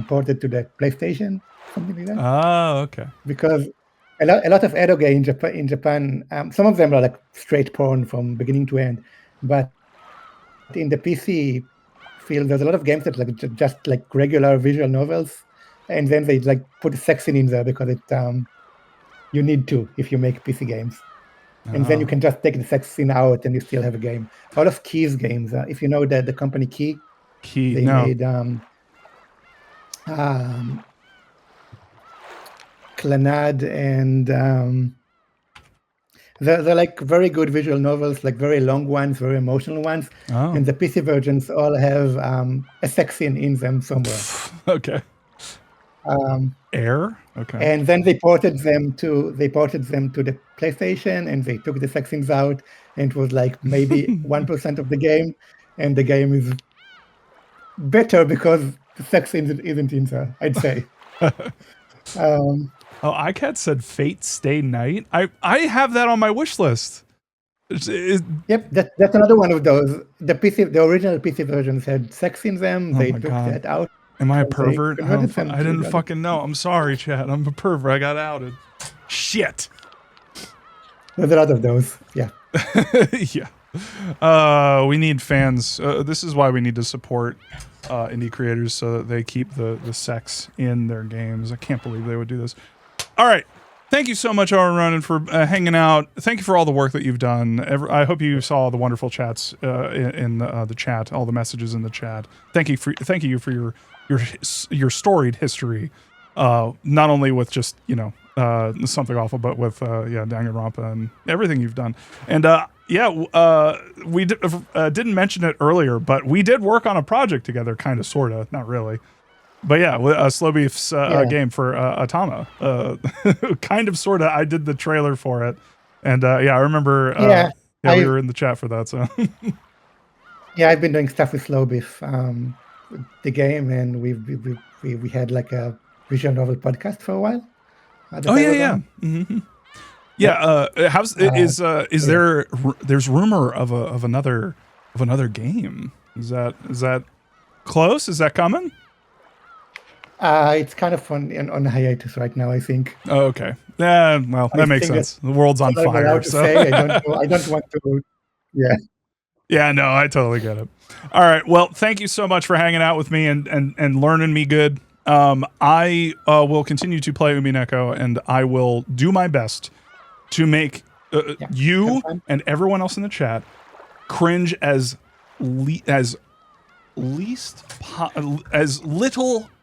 ported to the PlayStation, something like that. Oh, okay. Because a lot of eroge in Japan, some of them are like straight porn from beginning to end, but in the PC field, there's a lot of games that like just like regular visual novels, and then they like put a sex scene in there because it you need to if you make PC games. And then you can just take the sex scene out and you still have a game. A lot of Keys games, if you know that the company Key they made Clanad and they're like very good visual novels, like very long ones, very emotional ones. And the PC versions all have a sex scene in them somewhere. Okay. Air? Okay. And then they ported them to the PlayStation, and they took the sex scenes out, and it was like maybe 1% of the game, and the game is better because the sex scene isn't in there, I'd say. iCat said Fate Stay Night. I have that on my wish list. Yep, that's another one of those. The original PC versions had sex in them. They took that out. Am I a pervert? I didn't fucking know. I'm sorry, chat. I'm a pervert. I got outed. Shit. There's a lot of those. Yeah. Yeah. We need fans. This is why we need to support indie creators so that they keep the sex in their games. I can't believe they would do this. All right. Thank you so much, Orenronen, for hanging out. Thank you for all the work that you've done. I hope you saw the wonderful chats in the chat, all the messages in the chat. Thank you for your storied history, not only with just something awful, but with Danganronpa and everything you've done. And we didn't mention it earlier, but we did work on a project together, kind of, sorta, not really. But yeah, Slow Beef's game for Atama. Kind of, sort of. I did the trailer for it. And I remember we were in the chat for that. So yeah, I've been doing stuff with Slow Beef, the game, and we had like a visual novel podcast for a while. Mm-hmm. There's rumor of another game. Is that close? Is that coming? It's kind of on hiatus right now, I think. Oh, okay. Yeah, well, that makes sense. The world's on fire. So I don't want to. Yeah. Yeah, no, I totally get it. All right. Well, thank you so much for hanging out with me and learning me good. I will continue to play Umineko, and I will do my best to make you and everyone else in the chat cringe as little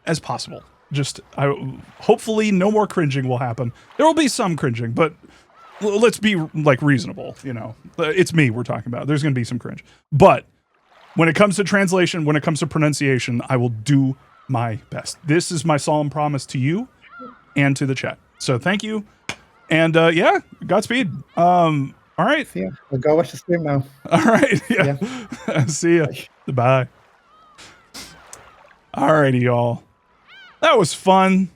as possible. Just hopefully no more cringing will happen. There will be some cringing, but let's be like reasonable. It's me we're talking about. There's going to be some cringe, but when it comes to translation, when it comes to pronunciation, I will do my best. This is my solemn promise to you and to the chat. So thank you, and Godspeed. All right. Yeah, I'll go watch the stream now. All right. Yeah. See ya. Bye. Alrighty, y'all. That was fun.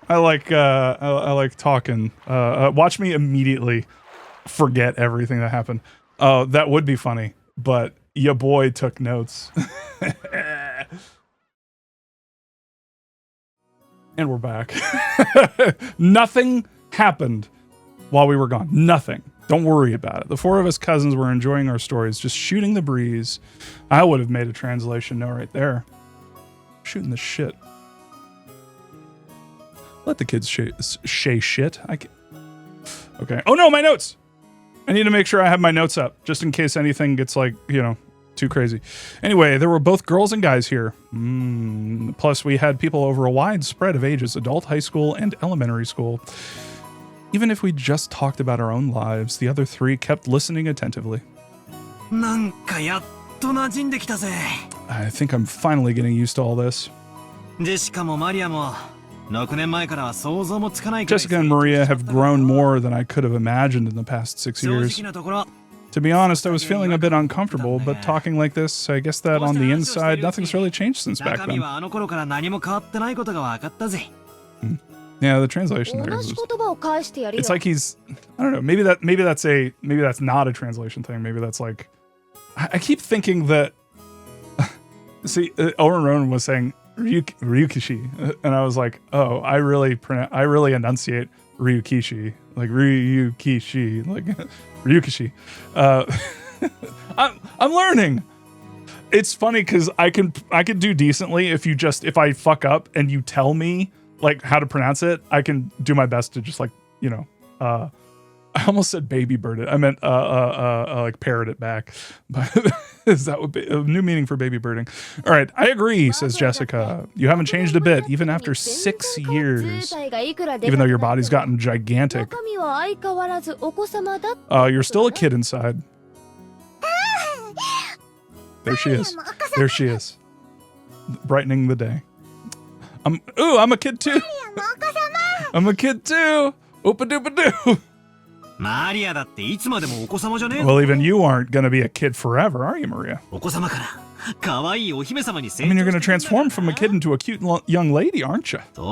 I like talking. Watch me immediately forget everything that happened. That would be funny, but your boy took notes. And we're back. Nothing happened while we were gone. Nothing. Don't worry about it. The four of us cousins were enjoying our stories, just shooting the breeze. I would have made a translation note right there. Shooting the shit. Let the kids shay shit. Okay. Oh no, my notes! I need to make sure I have my notes up, just in case anything gets too crazy. Anyway, there were both girls and guys here. Plus, we had people over a wide spread of ages, adult, high school, and elementary school. Even if we just talked about our own lives, the other three kept listening attentively. I think I'm finally getting used to all this. Jessica and Maria have grown more than I could have imagined in the past 6 years. To be honest, I was feeling a bit uncomfortable, but talking like this, I guess that on the inside, nothing's really changed since back then. Yeah, the translation there is, it's like he's, I don't know, maybe that's not a translation thing. Maybe that's like, I keep thinking that, see, Orenronen was saying Ryukishi, and I was like, oh, I really enunciate Ryukishi, like Ryukishi, like Ryukishi. I'm learning. It's funny because I can do decently if I fuck up and you tell me like how to pronounce it. I can do my best to just I almost said baby bird it. I meant like parrot it back. But that would be a new meaning for baby birding. All right, I agree, says Jessica. You haven't changed a bit, even after 6 years. Even though your body's gotten gigantic. You're still a kid inside. There she is. There she is. Brightening the day. I'm a kid too. I'm a kid too. Oopa-doopa-doo. Well, even you aren't going to be a kid forever, are you, Maria? I mean, you're going to transform from a kid into a cute young lady, aren't you? And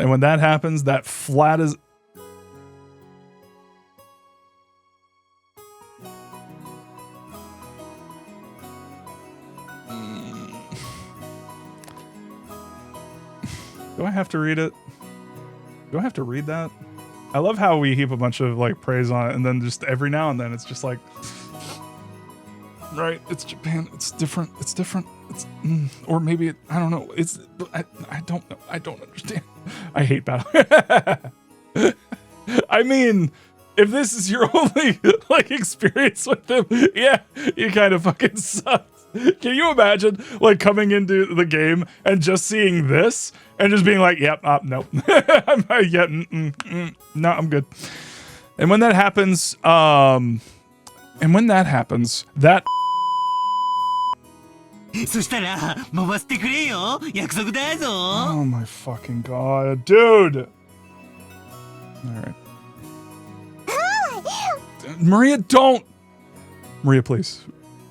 when that happens, that flat is... Do I have to read it? Do I have to read that? I love how we heap a bunch of like praise on it, and then just every now and then it's just like, right? It's Japan. It's different. It's different. It's or maybe I don't know. I don't know. I don't understand. I hate battle. I mean, if this is your only like experience with them, yeah, you kind of fucking suck. Can you imagine like coming into the game and just seeing this and just being like, "Yep, no, no, I'm good." And when that happens, that そしたら回してくれよ約束だぞ oh my fucking god, dude. All right. Maria, don't. Maria, please.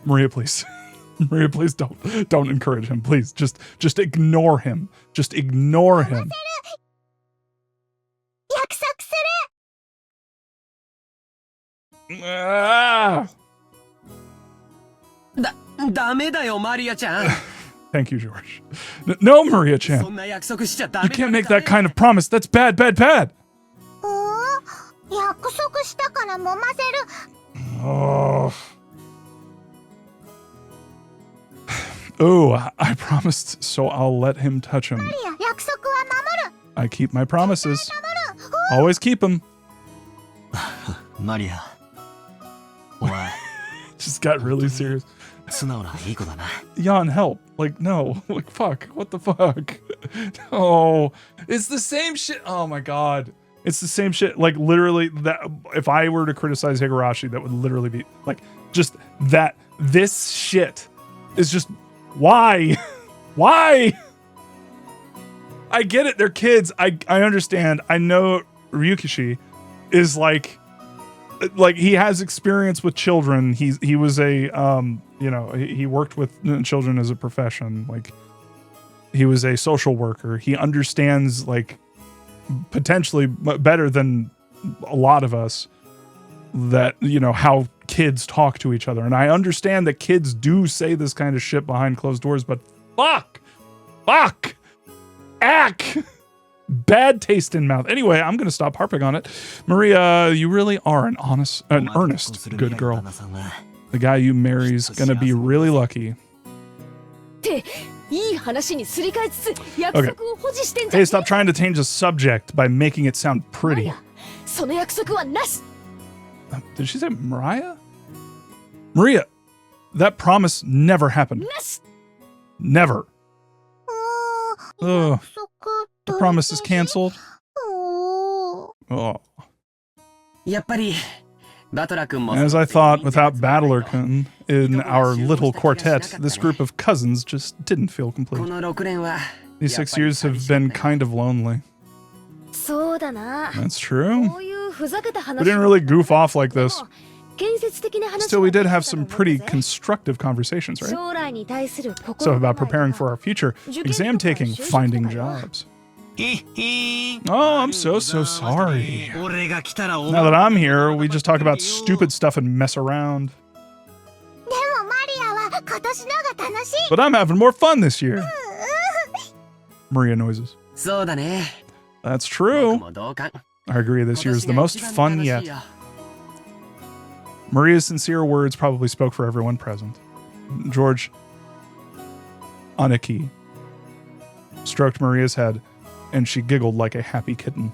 Maria, please. Maria, please don't encourage him. Please, just ignore him. Just ignore him. 約束す Ah. ダメだよマリアちゃん Thank you, George. No, Maria そ Chan. んな約束しちゃダ You メ can't make that kind of promise. That's bad, bad, bad. る約束したから揉ませる Oh. Oh, I promised, so I'll let him touch him. いや約束は守る I keep my promises. Always keep them. マリアお前 Just got really serious. 素直ないい子だな Jan, help. Like, no. Like, fuck. What the fuck? No. It's the same shit. Oh my god. It's the same shit. Like, literally, that if I were to criticize Higurashi, that would literally be like, just that. This shit is just, why? Why? I get it. They're kids. I understand. I know Ryukishi is like he has experience with children. He was a he worked with children as a profession. Like, he was a social worker. He understands like potentially better than a lot of us that, you know, how kids talk to each other. And I understand that kids do say this kind of shit behind closed doors, but fuck, ack. Bad taste in mouth. Anyway, I'm going to stop harping on it. Maria, you really are an earnest good girl. The guy you marry's going to be really lucky. いい話にすり替えつつ約束を保持してんじゃ Hey, stop trying to change the subject by making it sound pretty. その約束はなし Did she say Mariah? Maria, that promise never happened. なし Never. う Ugh. 約束 The promise is canceled. う Oh. やっぱりバトラ君も As I thought, without Battlerkun in our little quartet, this group of cousins just didn't feel こ complete. の6年は These 6 years have been kind of lonely. そうだな That's true. こういうふざけた We 話 didn't really goof off like this. 建設的な話 Still, we did は have some pretty constructive conversations, right? 将来に対する So about preparing for our future, exam taking, finding jobs. へへ Oh, I'm so sorry. 俺が来たらお Now that I'm here, we just talk about stupid stuff and mess around. でもマリアは今年のが楽しい But I'm having more fun this year. Maria noises. そうだね That's 僕 true. も同感 I agree, this year is the most fun yet. Maria's sincere words probably spoke for everyone present. George Aniki stroked Maria's head, and she giggled like a happy kitten.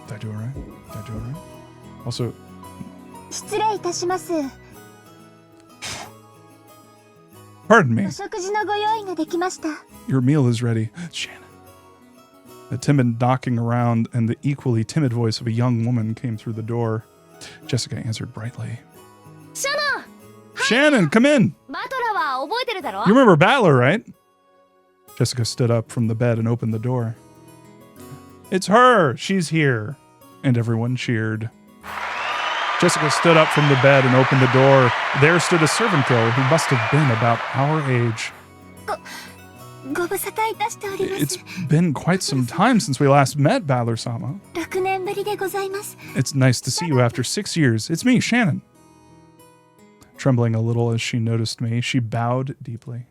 Did I do it right? Did I do it right? Also, 失礼いたします pardon me. お食事のご用意ができました Your meal is ready. Shannon. A timid knocking around and the equally timid voice of a young woman came through the door. Jessica answered brightly. シャナ Shannon, come in! バトラは覚えてるだろ You remember Battler, right? Jessica stood up from the bed and opened the door. It's her! She's here! And everyone cheered. Jessica stood up from the bed and opened the door. There stood a servant girl who must have been about our age. ご無沙汰いたしておりま It's す been quite some time since we last met, Battler-sama. 6年ぶりでございます It's nice to see you after 6 years. It's me, Shannon. Trembling a little as she noticed me, she bowed deeply.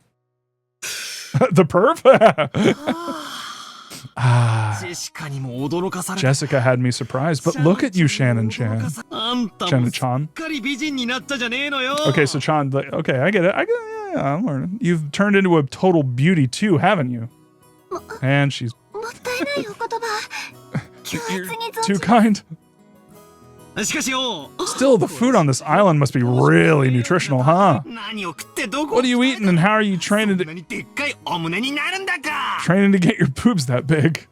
The perv? Ah, ジェシカにも驚かされた。 Jessica had me surprised, but look at you, Shannon Chan. あんたもすっ Chan. かり美人になったじゃねえのよ。 Okay, so Chan, okay, I get it. Yeah, I'm learning. You've turned into a total beauty too, haven't you? And she's もったいないお言葉。強 you're 烈に存 too じ kind. しかしよ。 Still, the food on this island must be really nutritional, huh? 何を食ってどこ What are you eating and how are you training そんなにでっかいお胸になるんだか。 to get your boobs that big?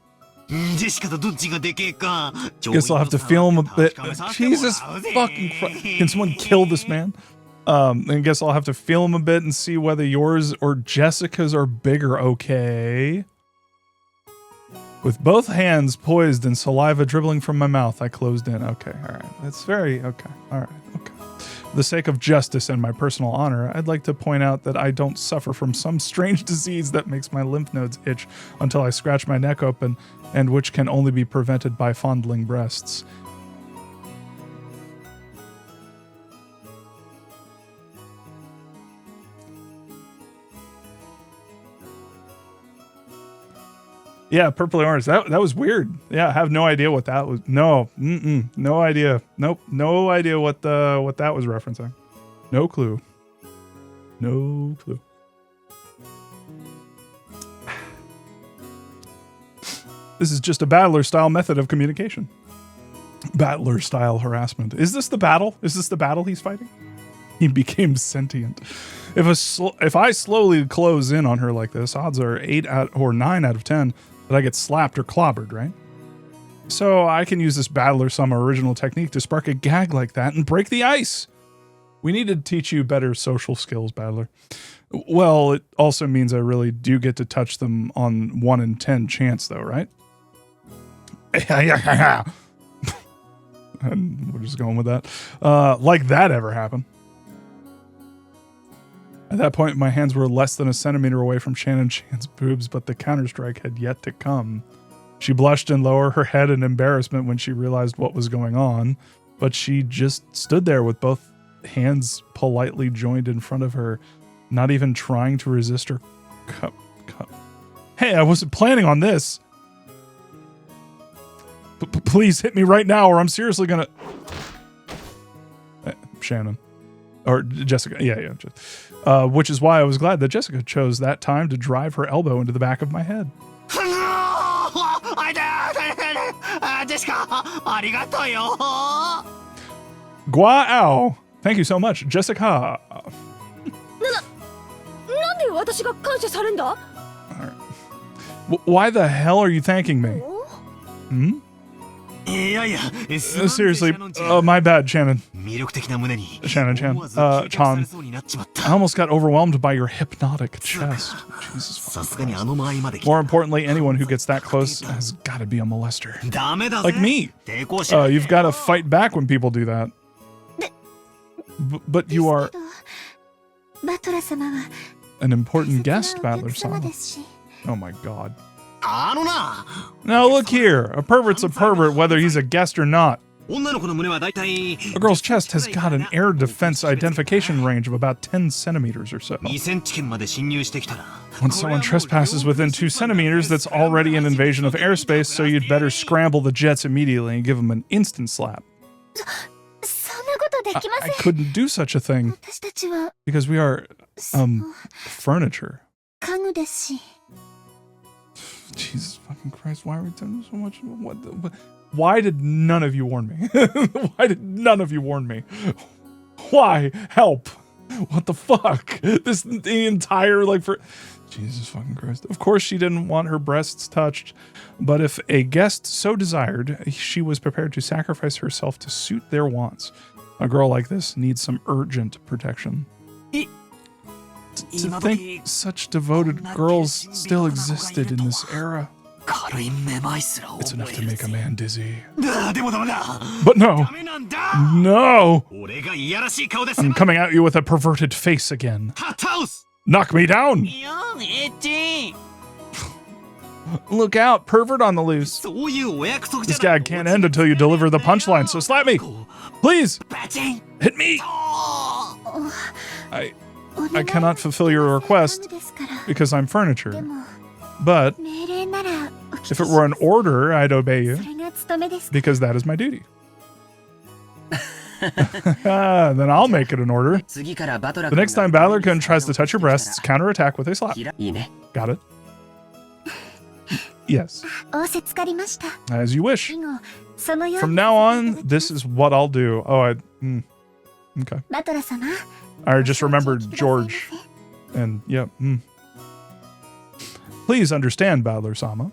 ジェシカとどっちがでけえか。 Guess I'll have to feel him a bit. Jesus fucking Christ. Can someone kill this man? I guess I'll have to feel him a bit and see whether yours or Jessica's are bigger, okay? With both hands poised and saliva dribbling from my mouth, I closed in. Okay, all right. That's very, okay, all right, okay. For the sake of justice and my personal honor, I'd like to point out that I don't suffer from some strange disease that makes my lymph nodes itch until I scratch my neck open, and which can only be prevented by fondling breasts. Yeah, purple orange. That was weird. Yeah, I have no idea what that was. No, no idea. Nope, no idea what that was referencing. No clue. No clue. This is just a battler-style method of communication. Battler-style harassment. Is this the battle? Is this the battle he's fighting? He became sentient. If I slowly close in on her like this, odds are 9 out of 10 that I get slapped or clobbered, right? So I can use this battler some original technique to spark a gag like that and break the ice. We need to teach you better social skills, battler. Well, it also means I really do get to touch them on 1 in 10 chance, though, right? And we're just going with that. Like that ever happened. At that point, my hands were less than a centimeter away from Shannon Chan's boobs, but the counterstrike had yet to come. She blushed and lowered her head in embarrassment when she realized what was going on, but she just stood there with both hands politely joined in front of her, not even trying to resist her cup. Hey, I wasn't planning on this. Please hit me right now or I'm seriously gonna... Shannon. Or Jessica. Yeah. Which is why I was glad that Jessica chose that time to drive her elbow into the back of my head. Guau! Thank you so much, Jessica. なんで私が感謝されんだ？ Why the hell are you thanking me? Hmm? いやいや、Seriously, my bad, Shannon. 魅力的な胸に Shannon Chan. 思わず吸着され Chan. そうになっちまっ I た。 almost got overwhelmed by your hypnotic chest. Jesus さ fucking すがに Christ. あの間合いまで来 More た。 importantly, anyone who gets that close has got to be a molester. ダメだぜ。 Like me. 抵抗しない You've got to fight back when people do that. But you are バトラ様は an important 大 guest, 切なお Battler 客様 Sama. ですし Oh my god. あのな。 Now look here. A pervert's a pervert whether he's a guest or not. 女の子の胸はだいたい A girl's chest has got an air defense identification range of about 10 centimeters or so. 2センチ圏まで侵入してきたら。 When someone trespasses within 2 centimeters, that's already an invasion of airspace, so you'd better scramble the jets immediately and give them an instant slap. そんなことできま I せん。 couldn't do such a thing 私たちは because we are, furniture. 家具ですし。 Jesus fucking Christ, why are we doing so much? Why did none of you warn me? Why did none of you warn me? Why? Help. What the fuck? The entire, Jesus fucking Christ. Of course she didn't want her breasts touched, but if a guest so desired, she was prepared to sacrifice herself to suit their wants. A girl like this needs some urgent protection. To think such devoted girls still existed in this era. 軽いめまいすら It's 覚 enough え to る make a man dizzy. でもダメだ。 But no, ダメなんだ。 no! 俺がいやらしい顔で I'm coming at you with a perverted face again. 倒す。 Knock me down! いや、エッチ。 Look out, pervert on the loose. そういうお約束じゃ This gag can't end until you deliver the punchline, so slap me! Please! バチン。 Hit me! I cannot fulfill your request ですから。 because I'm で furniture. も But 命令ならお聞 If it were an order, I'd obey you, それが務めですか because that is my duty. Then I'll make it an order. 次からバトラ The next time Balor-kun tries to touch your breasts, counterattack with a slap. いいね Got it? Yes. 仰せつかりました As you wish. 以後そのよう From に now on, this is what I'll do. Oh, okay. バトラ様 I just remembered George. And, yeah. Please understand, Balor-sama.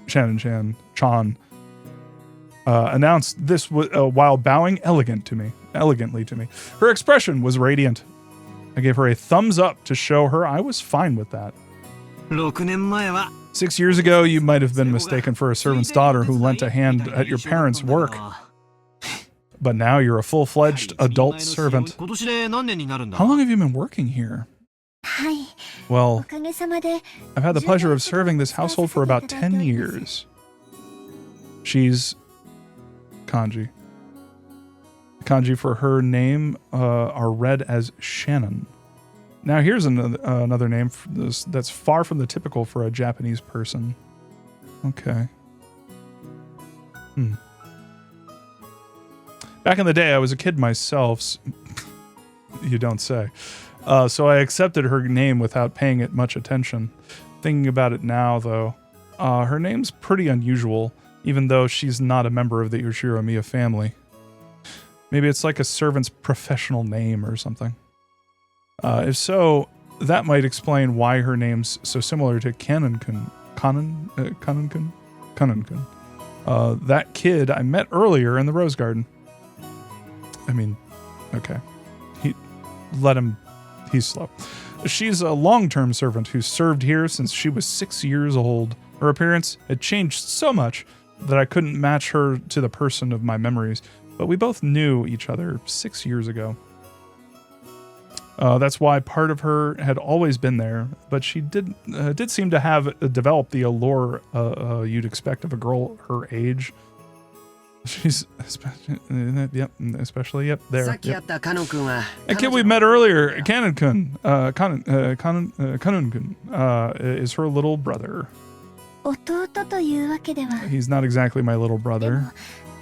Chan announced this while bowing elegantly to me. Her expression was radiant. I gave her a thumbs up to show her I was fine with that. 6年前は 6 years ago, you might have been mistaken for a servant's daughter who lent a hand at your parents' work. But now you're a full-fledged adult servant. 今年で何年になるんだ How long have you been working here? はい Well, おかげさまで I've had the pleasure of serving this household for about 10 years. She's kanji. Kanji for her name are read as Shannon. Now here's another name for this that's far from the typical for a Japanese person. Okay. Back in the day, I was a kid myself. You don't say. So I accepted her name without paying it much attention. Thinking about it now, though, her name's pretty unusual, even though she's not a member of the Uchiromiya family. Maybe it's like a servant's professional name or something. If so, that might explain why her name's so similar to Kanon-kun. Kanon-kun. That kid I met earlier in the Rose Garden. I mean, okay. He's slow. She's a long-term servant who's served here since she was 6 years old. Her appearance had changed so much that I couldn't match her to the person of my memories, but we both knew each other 6 years ago. That's why part of her had always been there, but she did seem to have developed the allure you'd expect of a girl her age. She's especially there. さっき会ったカノン君は A kid we met earlier, Kanon-kun, Kanon-kun, is her little brother. 弟というわけでは He's not exactly my little brother.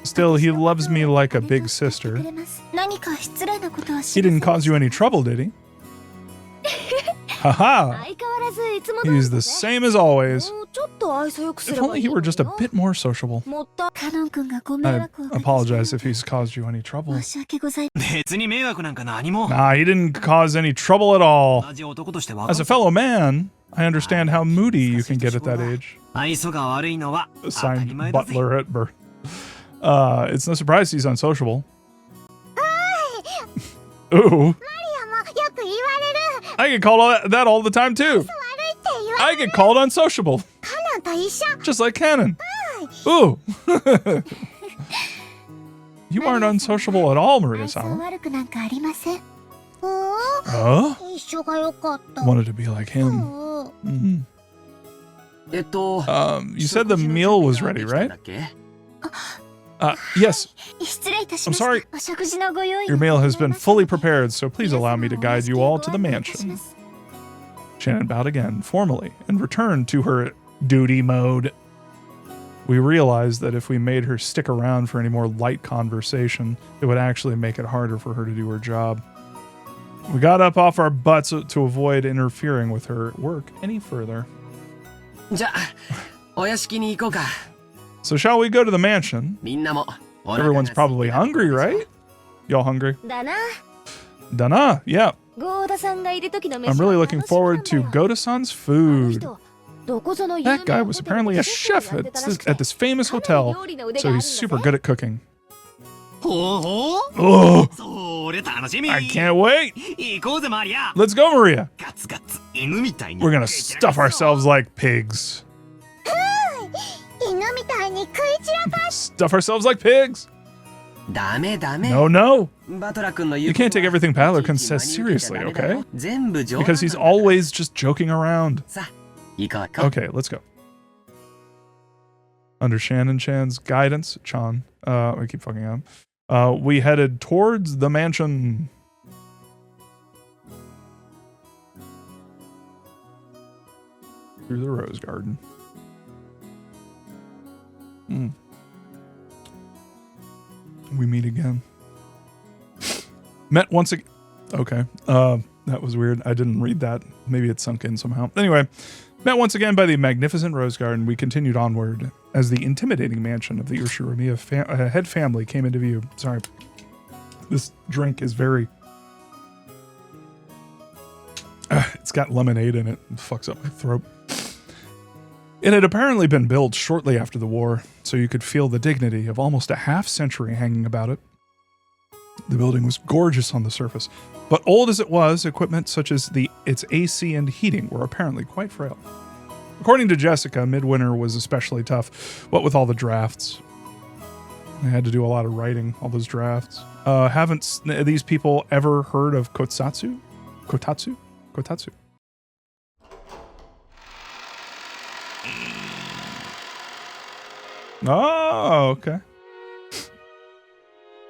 Still, he loves me like a big sister. 何か失礼なことは He didn't cause you any trouble, did he? Haha! 相変わらずいつも通り He's the same as always. もうちょっと愛想よくす If れば only い he い were の just a よ bit more sociable. もった カノン君がご迷 I 惑をおかけし apologize if he's caused you any trouble. 申し訳ございません別に迷惑なんか何も Nah, he didn't cause any trouble at all. 同じ男として分か As る a fellow man, I understand how moody you can get at that age. 愛想が悪いのは当たり Signed 前だぜ Butler at birth. It's no surprise he's unsociable. Ooh, よく言われる I get called that all the time too. 悪いって言わ I get called unsociable, カノンと一緒 just like Cannon. Ooh. You aren't unsociable at all, 愛想 Maria-sama. 悪くなんかありません Huh? 一緒がよかった Wanted to be like him. うん Mhm. You said the meal was ready, right? Yes. 失礼いたしま I'm した sorry. お食事のご用意 Your meal has been fully prepared, so please allow me to guide you all to the mansion. Shannon bowed again, formally, and returned to her duty mode. We realized that if we made her stick around for any more light conversation, it would actually make it harder for her to do her job. We got up off our butts to avoid interfering with her work any further. じゃあお屋敷に行こうか So shall we go to the mansion? みんなもお腹が Everyone's probably hungry, right? Y'all hungry? だな Dana? Yeah. ゴーダさんがいる時の I'm really looking forward to Goda-san's あの food. 人どこぞの有名 That guy was ホテル apparently で a シェフ chef をやってたらしくて at this famous かなり hotel, 料理の腕 so があるん he's だ super ぜ good at cooking. ほうほう Oh, それ楽しみ I can't wait. 行こうぜマリア Let's go, Maria. ガツガツ犬みたいに We're gonna stuff ourselves like pigs. 犬みたいに食い散らか Stuff ourselves like pigs. ダメダメ No, no. バトラ君の言う You こと can't take は everything Paolo いちい Kun ち says 真に受けちゃ seriously, ダメだよ okay? 全部冗談 Because he's なんだから always just joking around. さあ行こう行こう Okay, let's go. Under Shannon-chan's guidance, Chan, I keep fucking up. We headed towards the mansion. Through the rose garden. We meet again. Met once again. Okay. That was weird. I didn't read that. Maybe it sunk in somehow. Anyway, met once again by the magnificent Rose Garden, we continued onward as the intimidating mansion of the Urshiramiya head family came into view. Sorry. This drink is very... it's got lemonade in it. It fucks up my throat. It had apparently been built shortly after the war, so you could feel the dignity of almost a half-century hanging about it. The building was gorgeous on the surface, but old as it was, equipment such as its AC and heating were apparently quite frail. According to Jessica, midwinter was especially tough, what with all the drafts. I had to do a lot of writing, all those drafts. Haven't these people ever heard of Kotatsu? Kotatsu? Kotatsu. Oh, okay.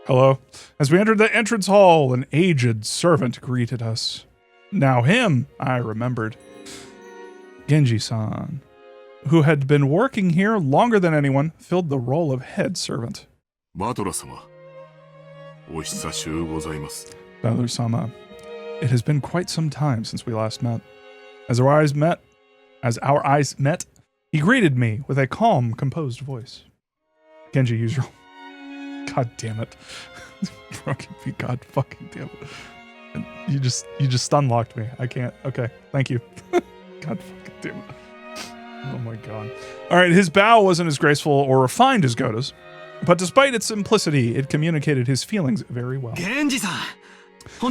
Hello. As we entered the entrance hall, an aged servant greeted us. Now him, I remembered. Genji-san, who had been working here longer than anyone, filled the role of head servant. Butler-sama, Butler-sama, it has been quite some time since we last met. As our eyes met, he greeted me with a calm, composed voice. Genji usual. God damn it. God fucking damn it. You just unlocked me. I can't. Okay. Thank you. God fucking damn it. Oh my god. Alright, his bow wasn't as graceful or refined as Gota's, but despite its simplicity, it communicated his feelings very well. Genji-san.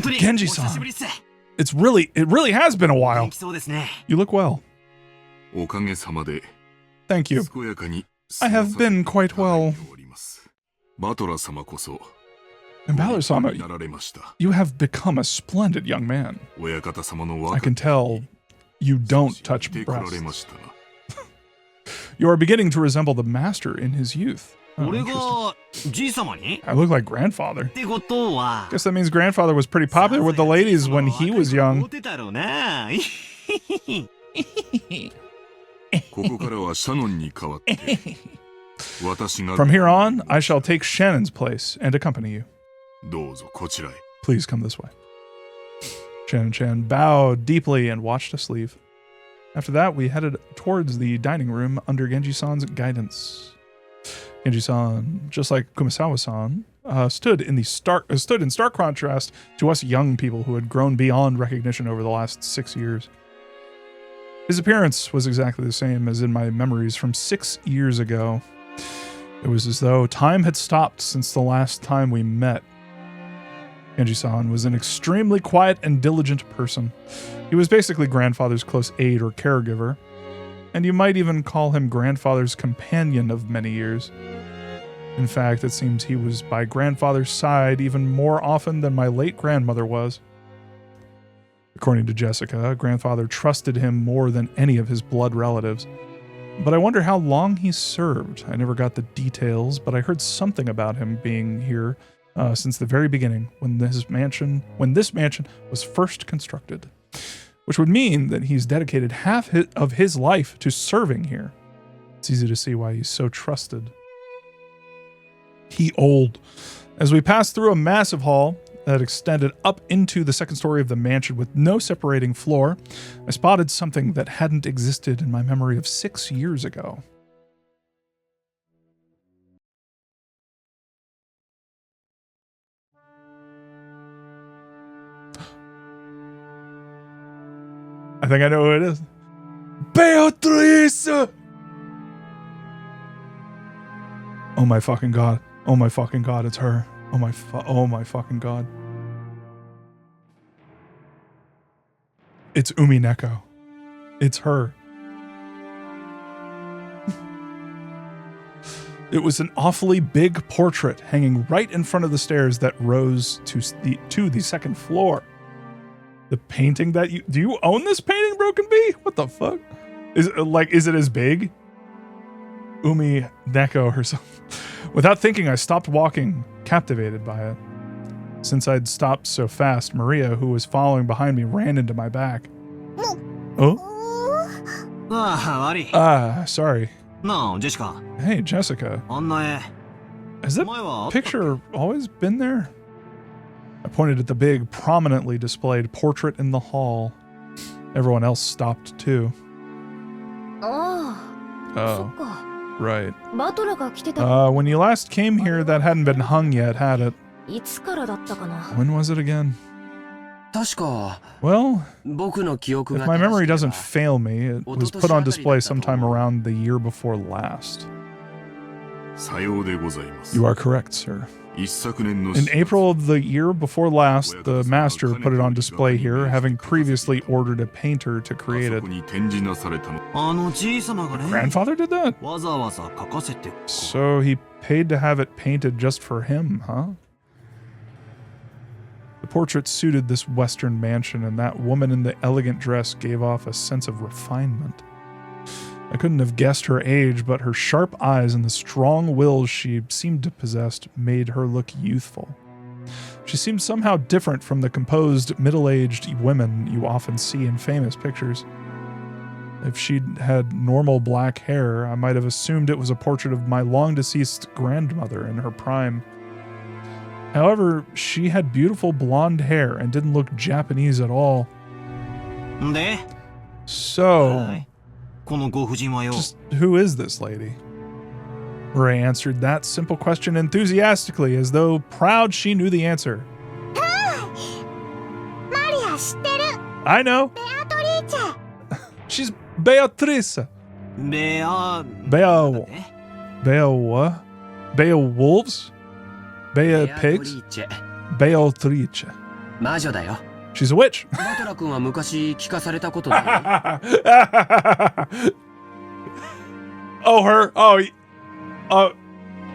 Genji-san. It really has been a while. You look well. Thank you. I have been quite well. And Butler-sama, you have become a splendid young man. I can tell you don't touch breasts. You are beginning to resemble the master in his youth. Oh, I look like grandfather. Guess that means grandfather was pretty popular with the ladies when he was young. From here on, I shall take Shannon's place and accompany you. Please come this way. Shannon bowed deeply and watched us leave. After that, we headed towards the dining room under Genji-san's guidance. Genji-san, just like Kumasawa-san, stood in stark contrast to us young people who had grown beyond recognition over the last 6 years. His appearance was exactly the same as in my memories from 6 years ago. It was as though time had stopped since the last time we met. Genji-san was an extremely quiet and diligent person. He was basically grandfather's close aide or caregiver, and you might even call him grandfather's companion of many years. In fact, it seems he was by grandfather's side even more often than my late grandmother was. According to Jessica, grandfather trusted him more than any of his blood relatives. But I wonder how long he served. I never got the details, but I heard something about him being here since the very beginning, when this mansion was first constructed, which would mean that he's dedicated half of his life to serving here. It's easy to see why he's so trusted. He old. As we passed through a massive hall that extended up into the second story of the mansion with no separating floor, I spotted something that hadn't existed in my memory of 6 years ago. I think I know who it is. Beatrice! Oh my fucking god. Oh my fucking god, it's her. Oh my fucking god. It's Umineko. It's her. It was an awfully big portrait hanging right in front of the stairs that rose to the second floor. The painting that do you own this painting, Broken Bee? What the fuck? Is it as big? Umineko herself. Without thinking, I stopped walking, captivated by it. Since I'd stopped so fast, Maria, who was following behind me, ran into my back. Oh? Sorry. なあ、ジェシカ。 Hey, Jessica. あんな絵。 Has that 前はあったっけ picture always been there? I pointed at the big, prominently displayed portrait in the hall. Everyone else stopped too. ああ、そ Oh, っか。 right. バトラが来てた。 When you last came here, that hadn't been hung yet, had it? いつからだったかな。 When was it again? 確か Well, 僕の記憶 if が my 正 memory しけれ doesn't ば fail me, it was put on display sometime around the year before last. さようでございます。 You are correct, sir. 一昨年の In April of the year before last, the master put it on display here, having previously ordered a painter to あ create そ it. こに展示なされたの。あのじいさまがね。 Grandfather did that? わざわざ描かせて。 So he paid to have it painted just for him, huh? The portrait suited this Western mansion, and that woman in the elegant dress gave off a sense of refinement. I couldn't have guessed her age, but her sharp eyes and the strong will she seemed to possess made her look youthful. She seemed somehow different from the composed, middle-aged women you often see in famous pictures. If she'd had normal black hair, I might have assumed it was a portrait of my long-deceased grandmother in her prime. However, she had beautiful blonde hair and didn't look Japanese at all. で、 So, はいこのご婦人はよ。 just who is this lady? Ray answered that simple question enthusiastically, as though proud she knew the answer. マリア知ってる。 I know. ベアトリーチェ。 She's Beatrice. ベア。 Beo. Beo what? Beowulfs? ベ Bea アトリ pigs? ーチェ Beatrice. 魔女だよ She's a witch. バトラ君は昔聞かされたことない Oh, her. Oh,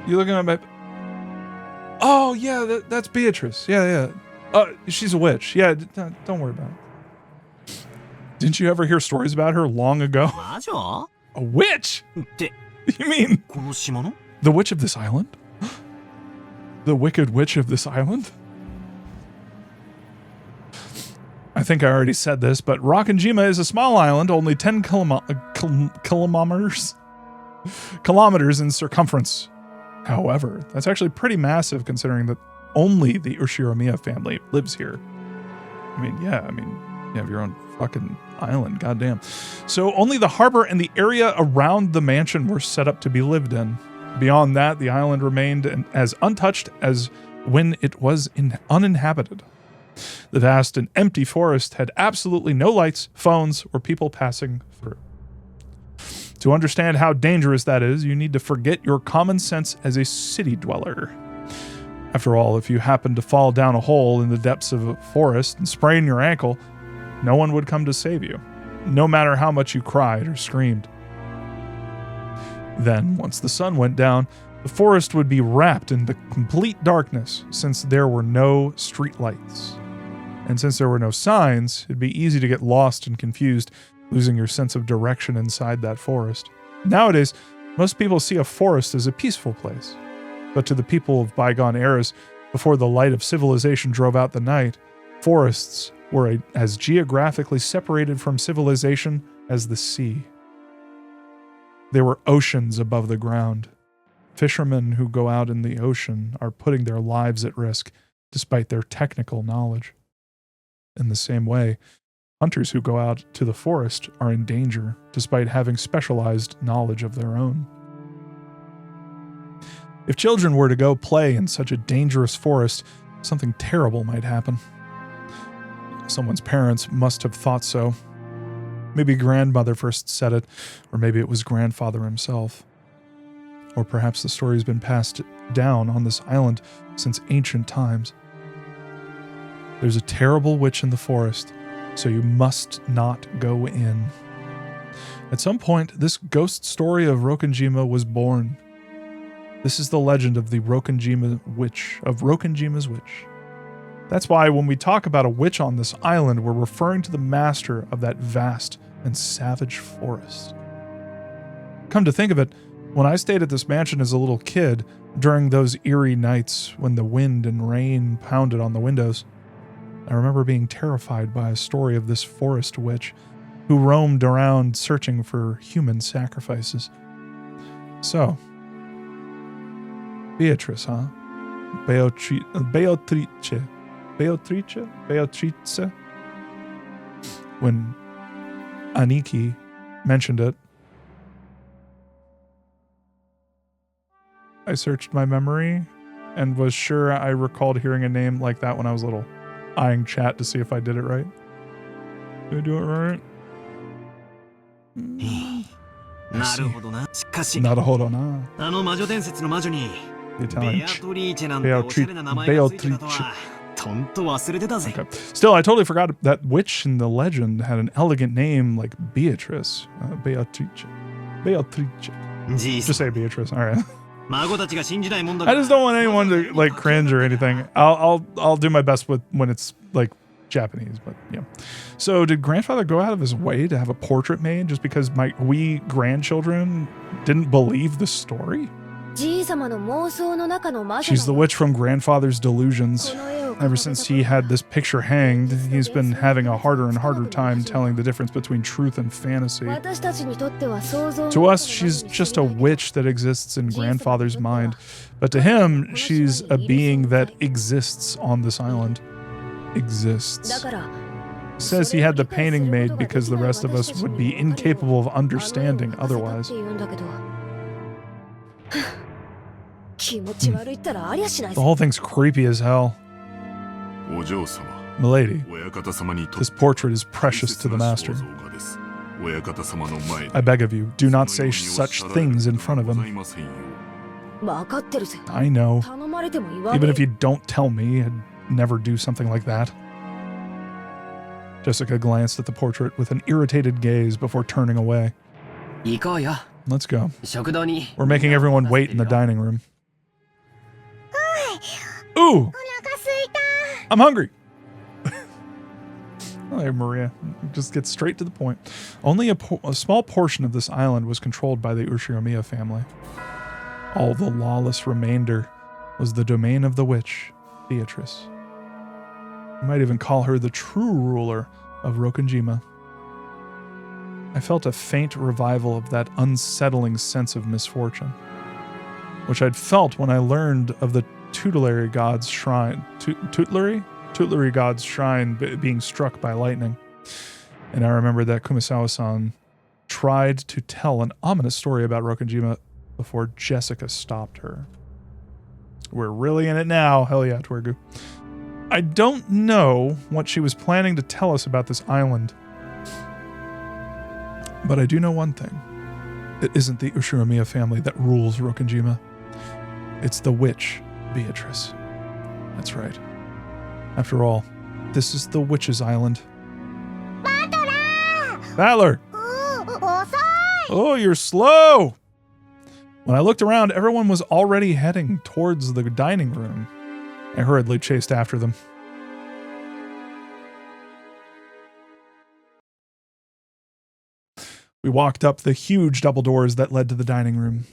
you looking at my. Oh, yeah, that's Beatrice. Yeah. She's a witch. Yeah, don't worry about it. Didn't you ever hear stories about her long ago? 魔女 A witch? って、 You mean この島の the witch of this island? The wicked witch of this island? I think I already said this, but Rokkenjima is a small island, only 10 kilometers in circumference. However, that's actually pretty massive considering that only the Ushiromiya family lives here. You have your own fucking island, goddamn. So only the harbor and the area around the mansion were set up to be lived in. Beyond that, the island remained as untouched as when it was uninhabited. The vast and empty forest had absolutely no lights, phones, or people passing through. To understand how dangerous that is, you need to forget your common sense as a city dweller. After all, if you happened to fall down a hole in the depths of a forest and sprain your ankle, no one would come to save you, no matter how much you cried or screamed. Then, once the sun went down, the forest would be wrapped in the complete darkness since there were no street lights. And since there were no signs, it'd be easy to get lost and confused, losing your sense of direction inside that forest. Nowadays, most people see a forest as a peaceful place. But to the people of bygone eras, before the light of civilization drove out the night, forests were as geographically separated from civilization as the sea. They were oceans above the ground. Fishermen who go out in the ocean are putting their lives at risk, despite their technical knowledge. In the same way, hunters who go out to the forest are in danger, despite having specialized knowledge of their own. If children were to go play in such a dangerous forest, something terrible might happen. Someone's parents must have thought so. Maybe grandmother first said it, or maybe it was grandfather himself. Or perhaps the story's been passed down on this island since ancient times. There's a terrible witch in the forest, so you must not go in. At some point, this ghost story of Rokkenjima was born. This is the legend of the Rokkenjima's witch. That's why when we talk about a witch on this island, we're referring to the master of that vast and savage forest. Come to think of it, when I stayed at this mansion as a little kid, during those eerie nights when the wind and rain pounded on the windows, I remember being terrified by a story of this forest witch who roamed around searching for human sacrifices. So, Beatrice, huh? Beatrice. When Aniki mentioned it, I searched my memory and was sure I recalled hearing a name like that when I was little, eyeing chat to see if I did it right. Did I do it right? なるほどな。しかし、 Not a hold on. あの魔女伝説の魔女に The ベ Italian. アトリーチェなんておしゃれな名前がついてたとは、とんと忘れてたぜ。 Okay. Still, I totally forgot that witch in the legend had an elegant name like Beatrice. Beatrice. Just say Beatrice. All right. 孫たちが信じないもんだ I just don't want anyone to like cringe or anything. I'll do my best with when it's like Japanese, but yeah. So did grandfather go out of his way to have a portrait made just because we grandchildren didn't believe the story? じいさまの妄想の中の魔女 She's the witch from grandfather's delusions. Ever since he had this picture hanged, he's been having a harder and harder time telling the difference between truth and fantasy. 私たちにとっては想像 To us, she's just a witch that exists in grandfather's mind. But to him, she's a being that exists on this island. だ Exists. から Says he had the painting made because the rest of us would be incapable of understanding otherwise. って言うんだけど気持ち悪いったらありゃしない The whole thing's creepy as hell. お嬢様、 Milady, 親方様にと this portrait is precious to the master. 画です。親方様の前で I beg of you, do not say such things in front of ござい him. ませんよ。分かってるぜ I know. 頼まれても言わ Even ね if you don't tell me, I'd never do something like that. Jessica glanced at the portrait with an irritated gaze before turning away. 行こうよ。 Let's go. 食堂に。 We're making everyone wait in the dining room. Ooh! お腹すいた I'm hungry. Hey, Maria. Just get straight to the point. Only a small portion of this island was controlled by the Ushiromiya family. All the lawless remainder was the domain of the witch, Beatrice. You might even call her the true ruler of Rokunjima. I felt a faint revival of that unsettling sense of misfortune, which I'd felt when I learned of the tutelary god's shrine. Tutelary god's shrine being struck by lightning. And I remember that Kumasawa-san tried to tell an ominous story about Rokunjima before Jessica stopped her. We're really in it now. Hell yeah, Twergu. I don't know what she was planning to tell us about this island. But I do know one thing. It isn't the Ushiromiya family that rules Rokunjima. It's the witch, Beatrice. That's right. After all, this is the witch's island. Battler! 遅い Oh, you're slow! When I looked around, everyone was already heading towards the dining room. I hurriedly chased after them. We walked up the huge double doors that led to the dining room.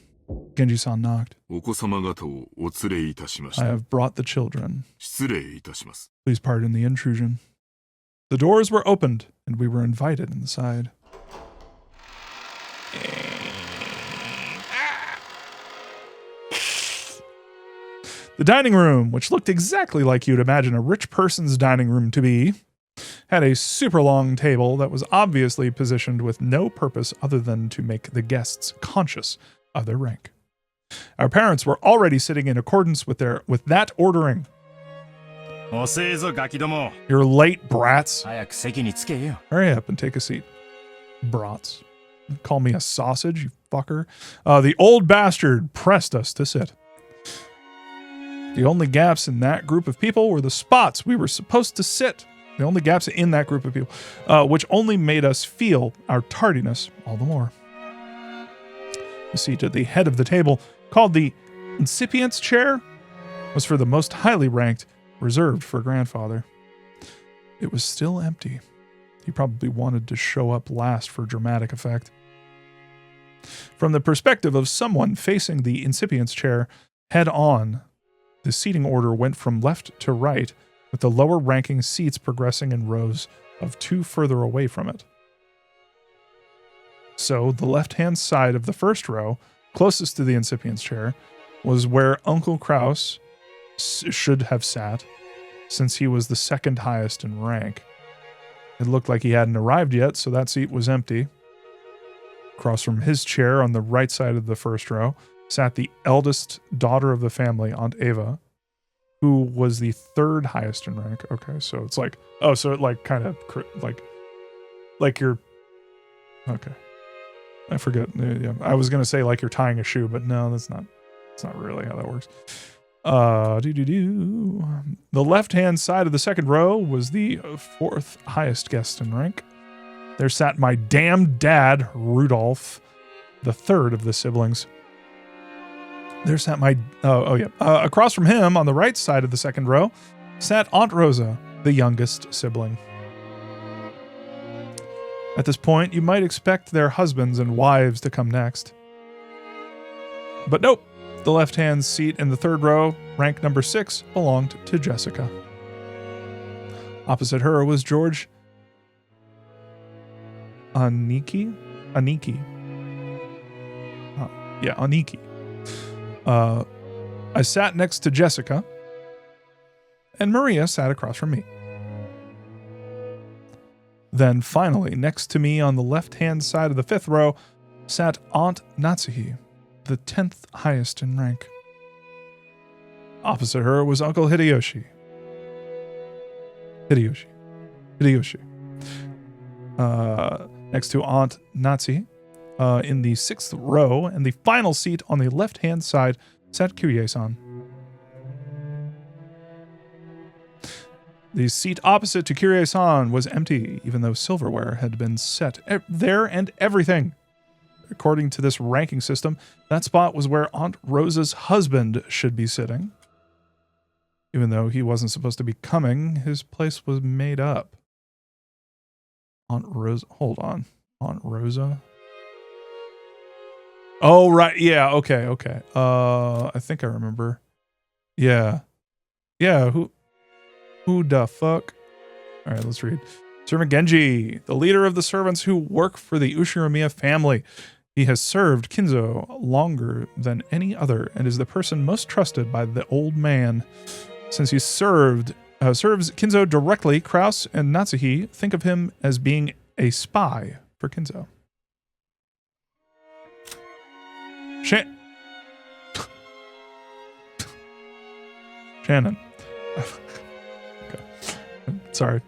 Genji-san knocked. お子様方をお連れいたしまし I た。 have brought the children. 失礼いたします。 Please pardon the intrusion. The doors were opened, and we were invited inside. The dining room, which looked exactly like you'd imagine a rich person's dining room to be, had a super long table that was obviously positioned with no purpose other than to make the guests conscious of their rank. Our parents were already sitting in accordance with that ordering. 遅えぞガキども You're late, brats. 早く席につけよ Hurry up and take a seat. Brats. Call me a sausage, you fucker. The old bastard pressed us to sit. The only gaps in that group of people were the spots we were supposed to sit. The only gaps in that group of people, which only made us feel our tardiness all the more. The seat at the head of the table, called the incipient's chair, was for the most highly ranked, reserved for grandfather. It was still empty. He probably wanted to show up last for dramatic effect. From the perspective of someone facing the incipient's chair head on, the seating order went from left to right, with the lower ranking seats progressing in rows of two further away from it. So the left-hand side of the first row Closest to the incipient's chair was where Uncle Kraus should have sat, since he was the second highest in rank. It looked like he hadn't arrived yet, so that seat was empty. Across from his chair on the right side of the first row sat the eldest daughter of the family, Aunt Eva, who was the third highest in rank. Okay, so it's like, oh, so it like kind of like you're, okay. I forget. Yeah, I was going to say like you're tying a shoe, but no, that's not really how that works. The left-hand side of the second row was the fourth highest guest in rank. There sat my damn dad, Rudolph, the third of the siblings. There sat my, across from him on the right side of the second row sat Aunt Rosa, the youngest sibling. At this point, you might expect their husbands and wives to come next. But nope, the left-hand seat in the third row, rank number 6, belonged to Jessica. Opposite her was George Aniki. I sat next to Jessica, and Maria sat across from me. Then finally, next to me on the left-hand side of the fifth row, sat Aunt Natsuhi, the 10th highest in rank. Opposite her was Uncle Hideyoshi. Next to Aunt Natsuhi, in the 6th row, and the final seat on the left-hand side, sat Kyrie-san. The seat opposite to Kyrie-san was empty, even though silverware had been set there and everything. According to this ranking system, that spot was where Aunt Rosa's husband should be sitting. Even though he wasn't supposed to be coming, his place was made up. Aunt Rosa, hold on. Aunt Rosa? Oh, right. Yeah, okay. I think I remember. Yeah, who the fuck? All right, let's read. Servant Genji, the leader of the servants who work for the Ushiromiya family. He has served Kinzo longer than any other and is the person most trusted by the old man. Since he serves Kinzo directly, Kraus and Natsuhi think of him as being a spy for Kinzo. Shannon. Okay. Sorry.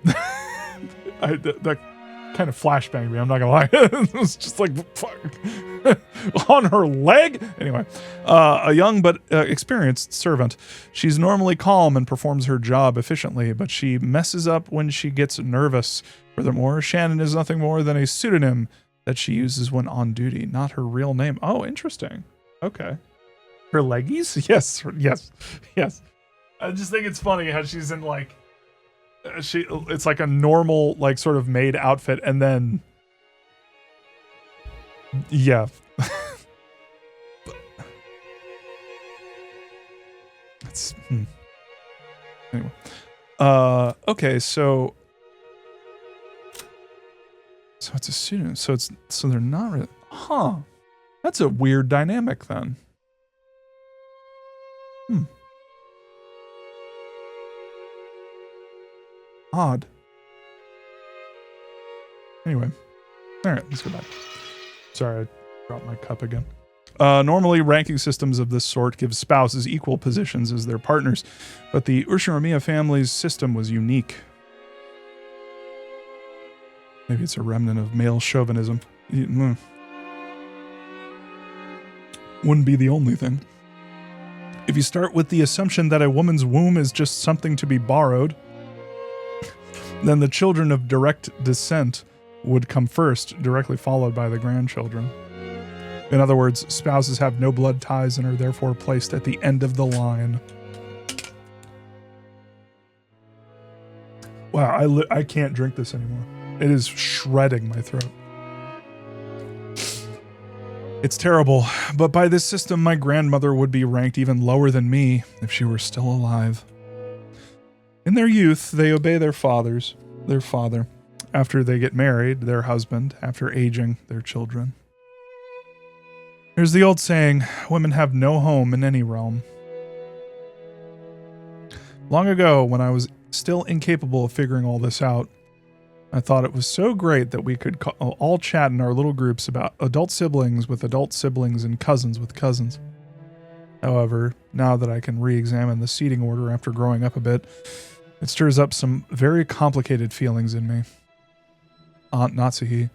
That kind of flashbanged me, I'm not gonna lie. It was just like, fuck. On her leg? Anyway, a young but experienced servant. She's normally calm and performs her job efficiently, but she messes up when she gets nervous. Furthermore, Shannon is nothing more than a pseudonym that she uses when on duty, not her real name. Oh, interesting. Okay. Her leggies? Yes. I just think it's funny how she's in like, it's like a normal, like sort of maid outfit, and then, yeah. It's, anyway. Okay, so it's a pseudonym. So they're not really, huh. That's a weird dynamic then. Odd. Anyway. Alright, let's go back. Sorry, I dropped my cup again. Normally, ranking systems of this sort give spouses equal positions as their partners, but the Ushiromiya family's system was unique. Maybe it's a remnant of male chauvinism. Wouldn't be the only thing. If you start with the assumption that a woman's womb is just something to be borrowed, then the children of direct descent would come first, directly followed by the grandchildren. In other words, spouses have no blood ties and are therefore placed at the end of the line. Wow, I can't drink this anymore. It is shredding my throat. It's terrible, but by this system, my grandmother would be ranked even lower than me if she were still alive. In their youth, they obey their father. After they get married, their husband. After aging, their children. There's the old saying, women have no home in any realm. Long ago, when I was still incapable of figuring all this out, I thought it was so great that we could all chat in our little groups about adult siblings with adult siblings and cousins with cousins. However, now that I can re-examine the seating order after growing up a bit, it stirs up some very complicated feelings in me. Aunt Natsuhi,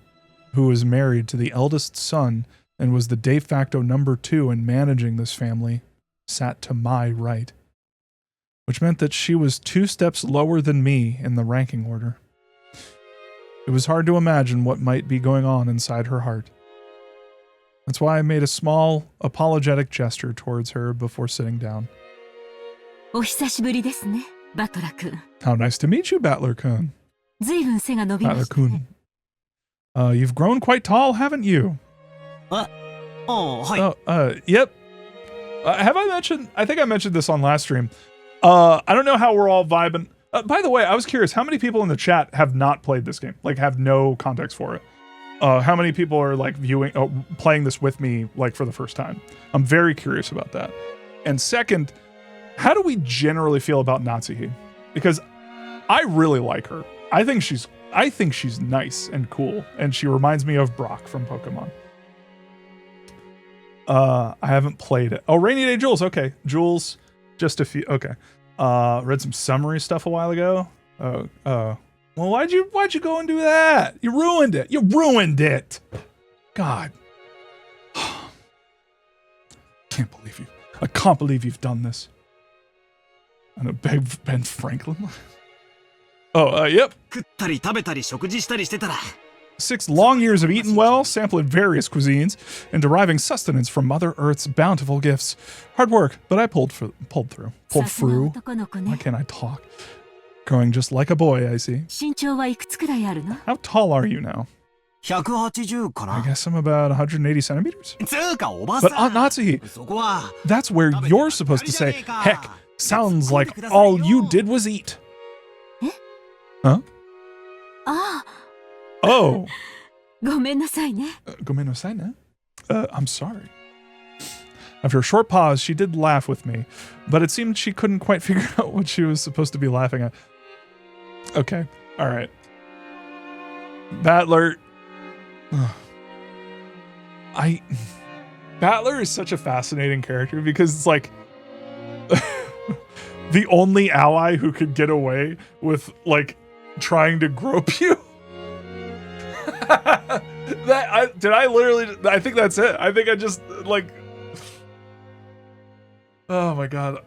who was married to the eldest son and was the de facto number 2 in managing this family, sat to my right, which meant that she was 2 steps lower than me in the ranking order. It was hard to imagine what might be going on inside her heart. That's why I made a small, apologetic gesture towards her before sitting down. お久しぶりですね、バトラ君。 How nice to meet you, Battler-kun. ずいぶん背が伸びましたね。 Battler-kun. You've grown quite tall, haven't you? あ、はい。 Yep. Have I mentioned? I think I mentioned this on last stream. I don't know how we're all vibing. By the way, I was curious, how many people in the chat have not played this game? Like, have no context for it? How many people are, like, playing this with me, like, for the first time? I'm very curious about that. And second, how do we generally feel about Natsuhi? Because I really like her. I think she's nice and cool, and she reminds me of Brock from Pokemon. I haven't played it. Oh, Rainy Day Jules. Okay, Jules. Just a few. Okay. Read some summary stuff a while ago. Well, why'd you go and do that? You ruined it. You ruined it. God. Can't believe you. I can't believe you've done this. I know Ben Franklin. Yep. 食ったり食べたり食事したりしてたら。 6 long years of eating well, sampling various cuisines, and deriving sustenance from Mother Earth's bountiful gifts. Hard work, but I pulled through. Pulled through. Why can't I talk? Growing just like a boy, I see. 身長はいくつくらいあるの？ How tall are you now? 180か I な。 guess I'm about 180 centimeters. つうかおばさ But ん。 Aunt Natsuhi, そこは。 that's where you're supposed to say, heck, sounds like all you did was eat. Huh? ああ、 Oh. ごめんなさいね。 Gomenasai ne? I'm sorry. After a short pause, she did laugh with me, but it seemed she couldn't quite figure out what she was supposed to be laughing at. Okay, all right. Battler. Battler is such a fascinating character because it's like the only ally who could get away with, like, trying to grope you. I think that's it. I think I just, like, oh my god.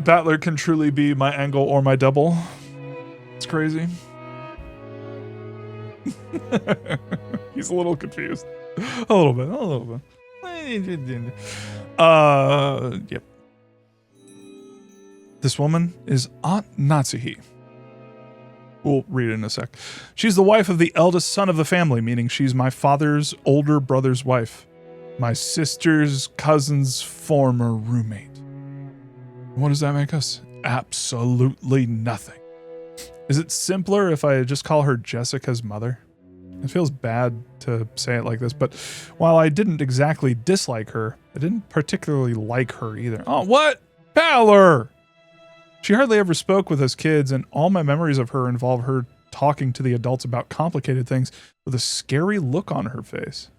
Battler can truly be my angle or my double. It's crazy. He's a little confused. A little bit. Yep. This woman is Aunt Natsuhi. We'll read it in a sec. She's the wife of the eldest son of the family, meaning she's my father's older brother's wife. My sister's cousin's former roommate. What does that make us? Absolutely nothing. Is it simpler if I just call her Jessica's mother? It feels bad to say it like this, but while I didn't exactly dislike her, I didn't particularly like her either. Oh, what? Battler! She hardly ever spoke with us kids, and all my memories of her involve her talking to the adults about complicated things with a scary look on her face.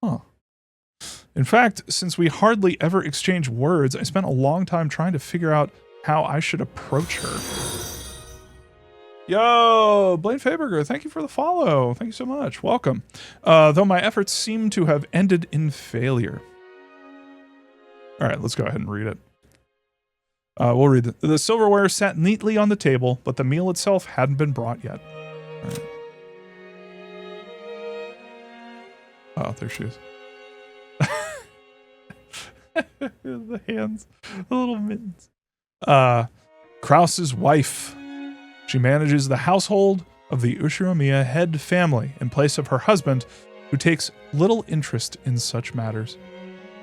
Huh. In fact, since we hardly ever exchanged words, I spent a long time trying to figure out how I should approach her. Yo, Blaine Faberger, thank you for the follow. Thank you so much. Welcome. Though my efforts seem to have ended in failure. All right, let's go ahead and read it. We'll read it. The silverware sat neatly on the table, but the meal itself hadn't been brought yet. All right. Oh, there she is. The hands, the little mittens. Krause's wife. She manages the household of the Ushiromiya head family in place of her husband, who takes little interest in such matters.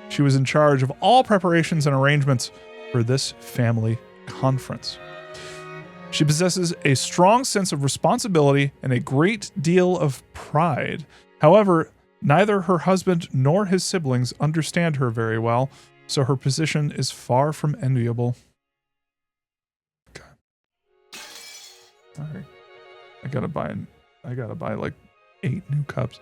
She was in charge of all preparations and arrangements for this family conference. She possesses a strong sense of responsibility and a great deal of pride. However, Neither her husband nor his siblings understand her very well, so her position is far from enviable. Okay. All right. I gotta buy like 8 new cups.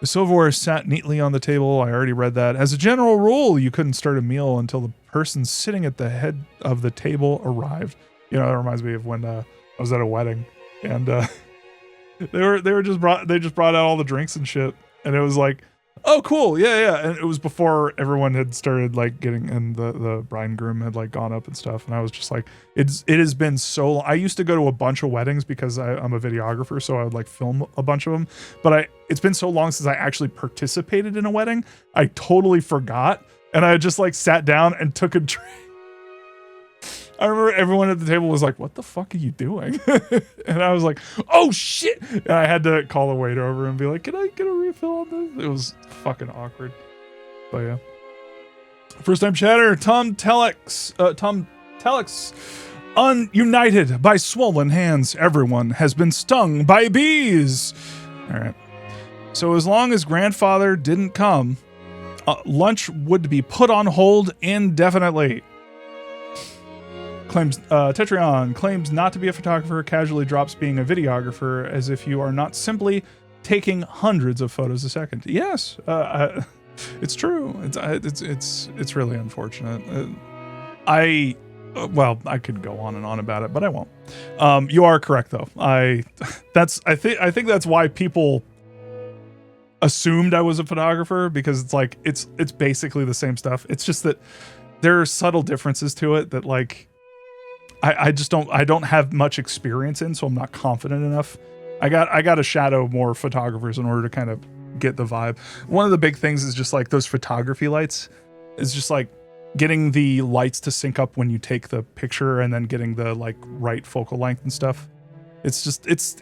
The silverware sat neatly on the table. I already read that. As a general rule, you couldn't start a meal until the person sitting at the head of the table arrived. You know, that reminds me of when I was at a wedding, and they just brought out all the drinks and shit, and it was like, oh cool, yeah, and it was before everyone had started like getting, and the bride and groom had like gone up and stuff, and I was just like, it has been so long. I used to go to a bunch of weddings because I'm a videographer, so I would like film a bunch of them, but it's been so long since I actually participated in a wedding, I totally forgot, and I just like sat down and took a drink. I remember everyone at the table was like, what the fuck are you doing? And I was like, oh shit. And I had to call the waiter over and be like, can I get a refill on this? It was fucking awkward. But yeah. First time chatter, Tom Telex. Ununited by swollen hands, everyone has been stung by bees. All right. So as long as grandfather didn't come, lunch would be put on hold indefinitely. Tetrion claims not to be a photographer, casually drops being a videographer as if you are not simply taking hundreds of photos a second. Yes, it's true. It's really unfortunate. I could go on and on about it, but I won't. You are correct though. I think that's why people assumed I was a photographer, because it's like it's basically the same stuff. It's just that there are subtle differences to it that like I don't have much experience in, so I'm not confident enough. I got to shadow more photographers in order to kind of get the vibe. One of the big things is just like those photography lights. It's just like getting the lights to sync up when you take the picture, and then getting the like right focal length and stuff. It's just it's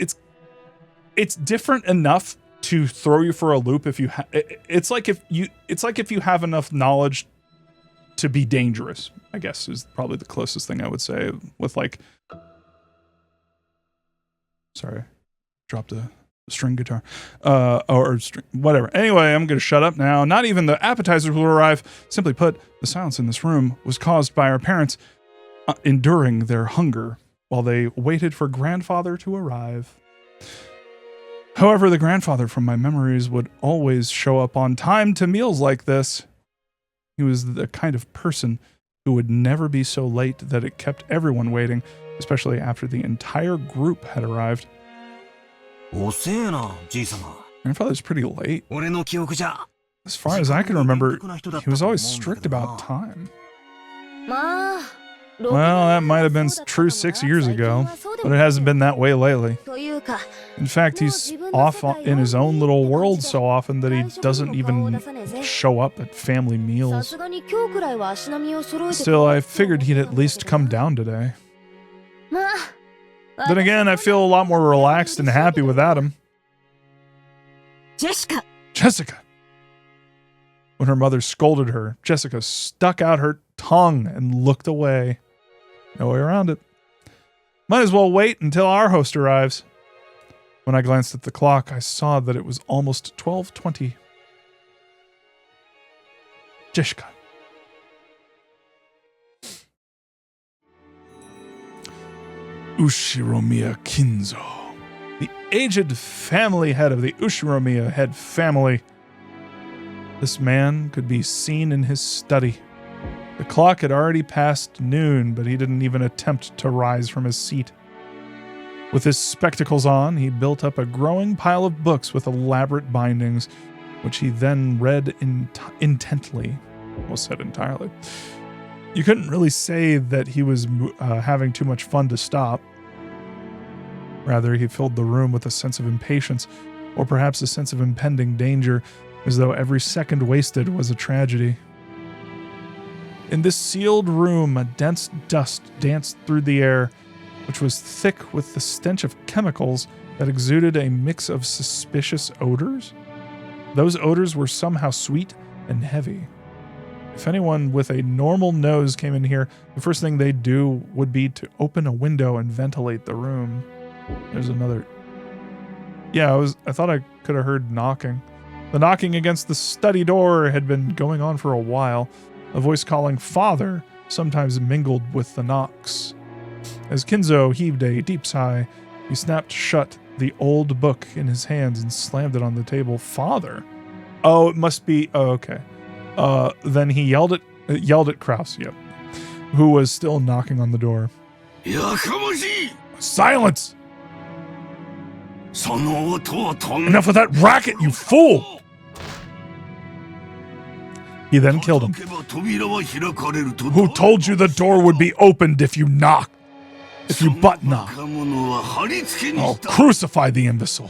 different enough to throw you for a loop if you it's like if you have enough knowledge to be dangerous, I guess, is probably the closest thing I would say with like, sorry, dropped a string guitar, or string, whatever. Anyway, I'm going to shut up now. Not even the appetizers will arrive. Simply put, the silence in this room was caused by our parents enduring their hunger while they waited for grandfather to arrive. However, the grandfather from my memories would always show up on time to meals like this. He was the kind of person who would never be so late that it kept everyone waiting, especially after the entire group had arrived. Grandfather's pretty late. As far as I can remember, he was always strict about time. Well, that might have been true 6 years ago, but it hasn't been that way lately. In fact, he's off in his own little world so often that he doesn't even show up at family meals. Still, I figured he'd at least come down today. Then again, I feel a lot more relaxed and happy without him. Jessica! When her mother scolded her, Jessica stuck out her tongue and looked away. No way around it. Might as well wait until our host arrives. When I glanced at the clock, I saw that it was almost 12:20. Jessica. Ushiromiya Kinzo, the aged family head of the Ushiromiya head family. This man could be seen in his study. The clock had already passed noon, but he didn't even attempt to rise from his seat. With his spectacles on, he built up a growing pile of books with elaborate bindings, which he then read intently. Almost said entirely. You couldn't really say that he was having too much fun to stop. Rather, he filled the room with a sense of impatience, or perhaps a sense of impending danger, as though every second wasted was a tragedy. In this sealed room, a dense dust danced through the air, which was thick with the stench of chemicals that exuded a mix of suspicious odors. Those odors were somehow sweet and heavy. If anyone with a normal nose came in here, the first thing they'd do would be to open a window and ventilate the room. There's another... Yeah, I thought I could have heard knocking. The knocking against the study door had been going on for a while, a voice calling "Father" sometimes mingled with the knocks. As Kinzo heaved a deep sigh, he snapped shut the old book in his hands and slammed it on the table. "Father? Oh, it must be... Oh, okay." Then he yelled at Kraus, yep, who was still knocking on the door. "Silence! Enough of that racket, you fool!" He then killed him. "Who told you the door would be opened if you knocked? If you butt knock? Oh, crucify the imbecile.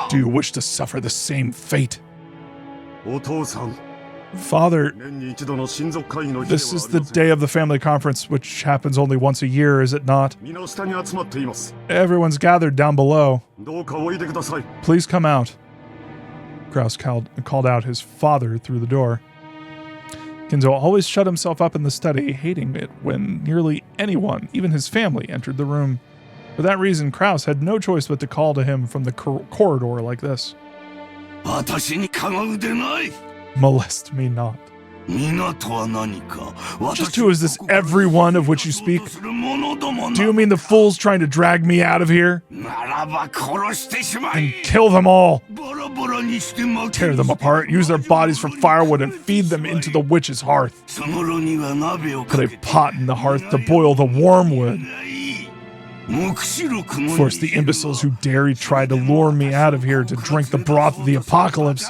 Do you wish to suffer the same fate?" "Father, this is the day of the family conference, which happens only once a year, is it not? Everyone's gathered down below. Please come out." Kraus called out his father through the door. Kinzo always shut himself up in the study, hating it when nearly anyone, even his family, entered the room. For that reason, Kraus had no choice but to call to him from the corridor like this. "Molest me not. Just who is this everyone of which you speak? Do you mean the fools trying to drag me out of here? And kill them all. Tear them apart, use their bodies for firewood, and feed them into the witch's hearth. Put a pot in the hearth to boil the wormwood. Force the imbeciles who dare try to lure me out of here to drink the broth of the apocalypse."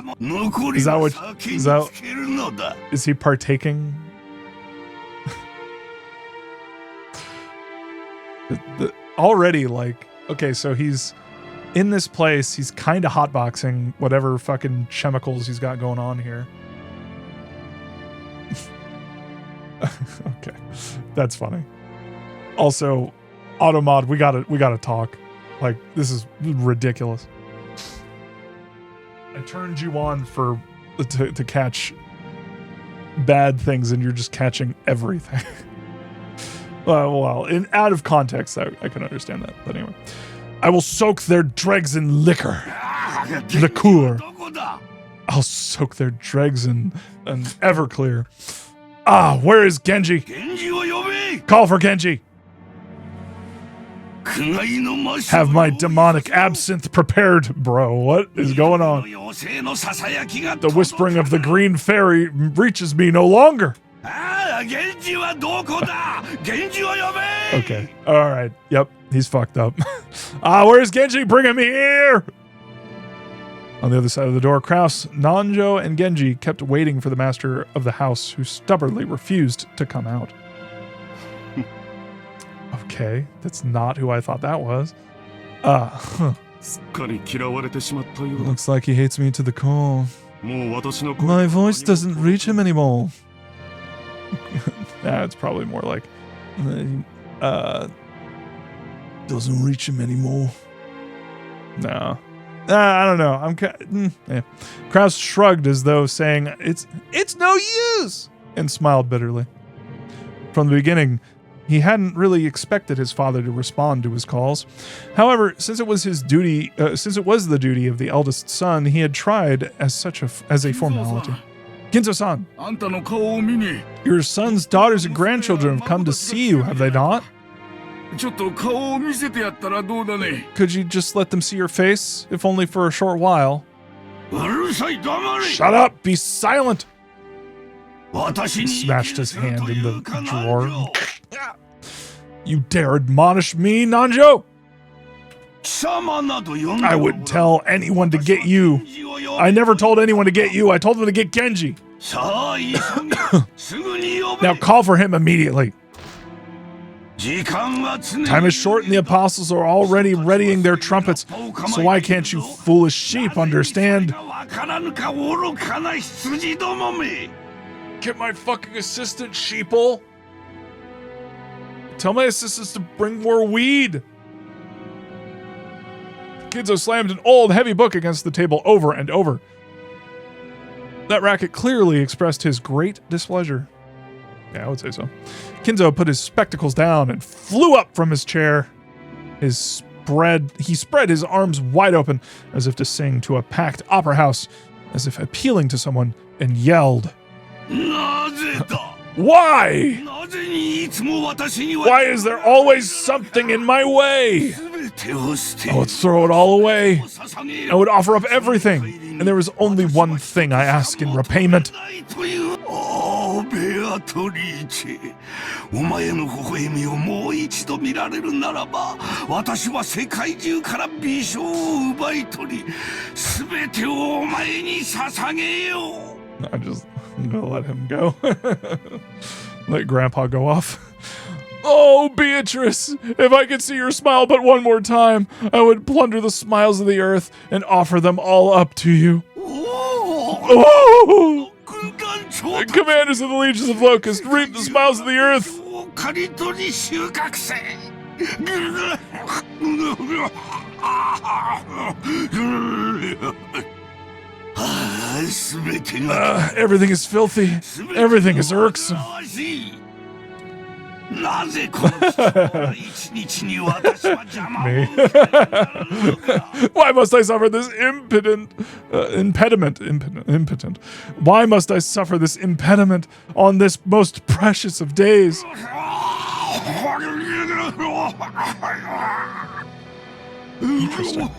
Is he partaking? Already, like, okay, so he's in this place, he's kind of hotboxing whatever fucking chemicals he's got going on here. Okay, that's funny. Also, Automod, we gotta talk. Like, this is ridiculous. I turned you on to catch bad things, and you're just catching everything. Well, out of context, I can understand that. But anyway, "I will soak their dregs in liquor. I'll soak their dregs in Everclear. Where is Genji? Call for Genji. Have my demonic absinthe prepared." Bro, what is going on? "The whispering of the green fairy reaches me no longer." Okay, alright, yep, he's fucked up. Where's Genji? Bring him here! On the other side of the door, Kraus, Nanjo, and Genji kept waiting for the master of the house, who stubbornly refused to come out. Okay, that's not who I thought that was. Looks like he hates me to the core. My voice doesn't reach him anymore. It's probably more like, doesn't reach him anymore. No. I don't know. Kraus shrugged as though saying, it's no use, and smiled bitterly. From the beginning, he hadn't really expected his father to respond to his calls. However, since it was the duty of the eldest son, he had tried as a formality. "Kinzo-san, your sons, daughters, and grandchildren have come to see you, have they not? Could you just let them see your face, if only for a short while?" "Shut up! Be silent!" He smashed his hand in the drawer. "You dare admonish me, Nanjo? I wouldn't tell anyone to get you. I never told anyone to get you. I told them to get Genji. Now call for him immediately. Time is short and the apostles are already readying their trumpets, so why can't you foolish sheep understand? Get my fucking assistant, sheeple. Tell my assistants to bring more weed. Kinzo slammed an old, heavy book against the table over and over. That racket clearly expressed his great displeasure. Yeah, I would say so. Kinzo put his spectacles down and flew up from his chair. His spread his arms wide open as if to sing to a packed opera house, as if appealing to someone, and yelled, Why? Why is there always something in my way? I would throw it all away. I would offer up everything, and there is only one thing I ask in repayment. I'm gonna let him go. Let Grandpa go off. Oh, Beatrice, if I could see your smile but one more time, I would plunder the smiles of the earth and offer them all up to you. Oh! Commanders of the legions of locusts, reap the smiles of the earth. Everything is filthy. Everything is irksome. Me. Why must I suffer this impediment? Why must I suffer this impediment on this most precious of days? Interesting.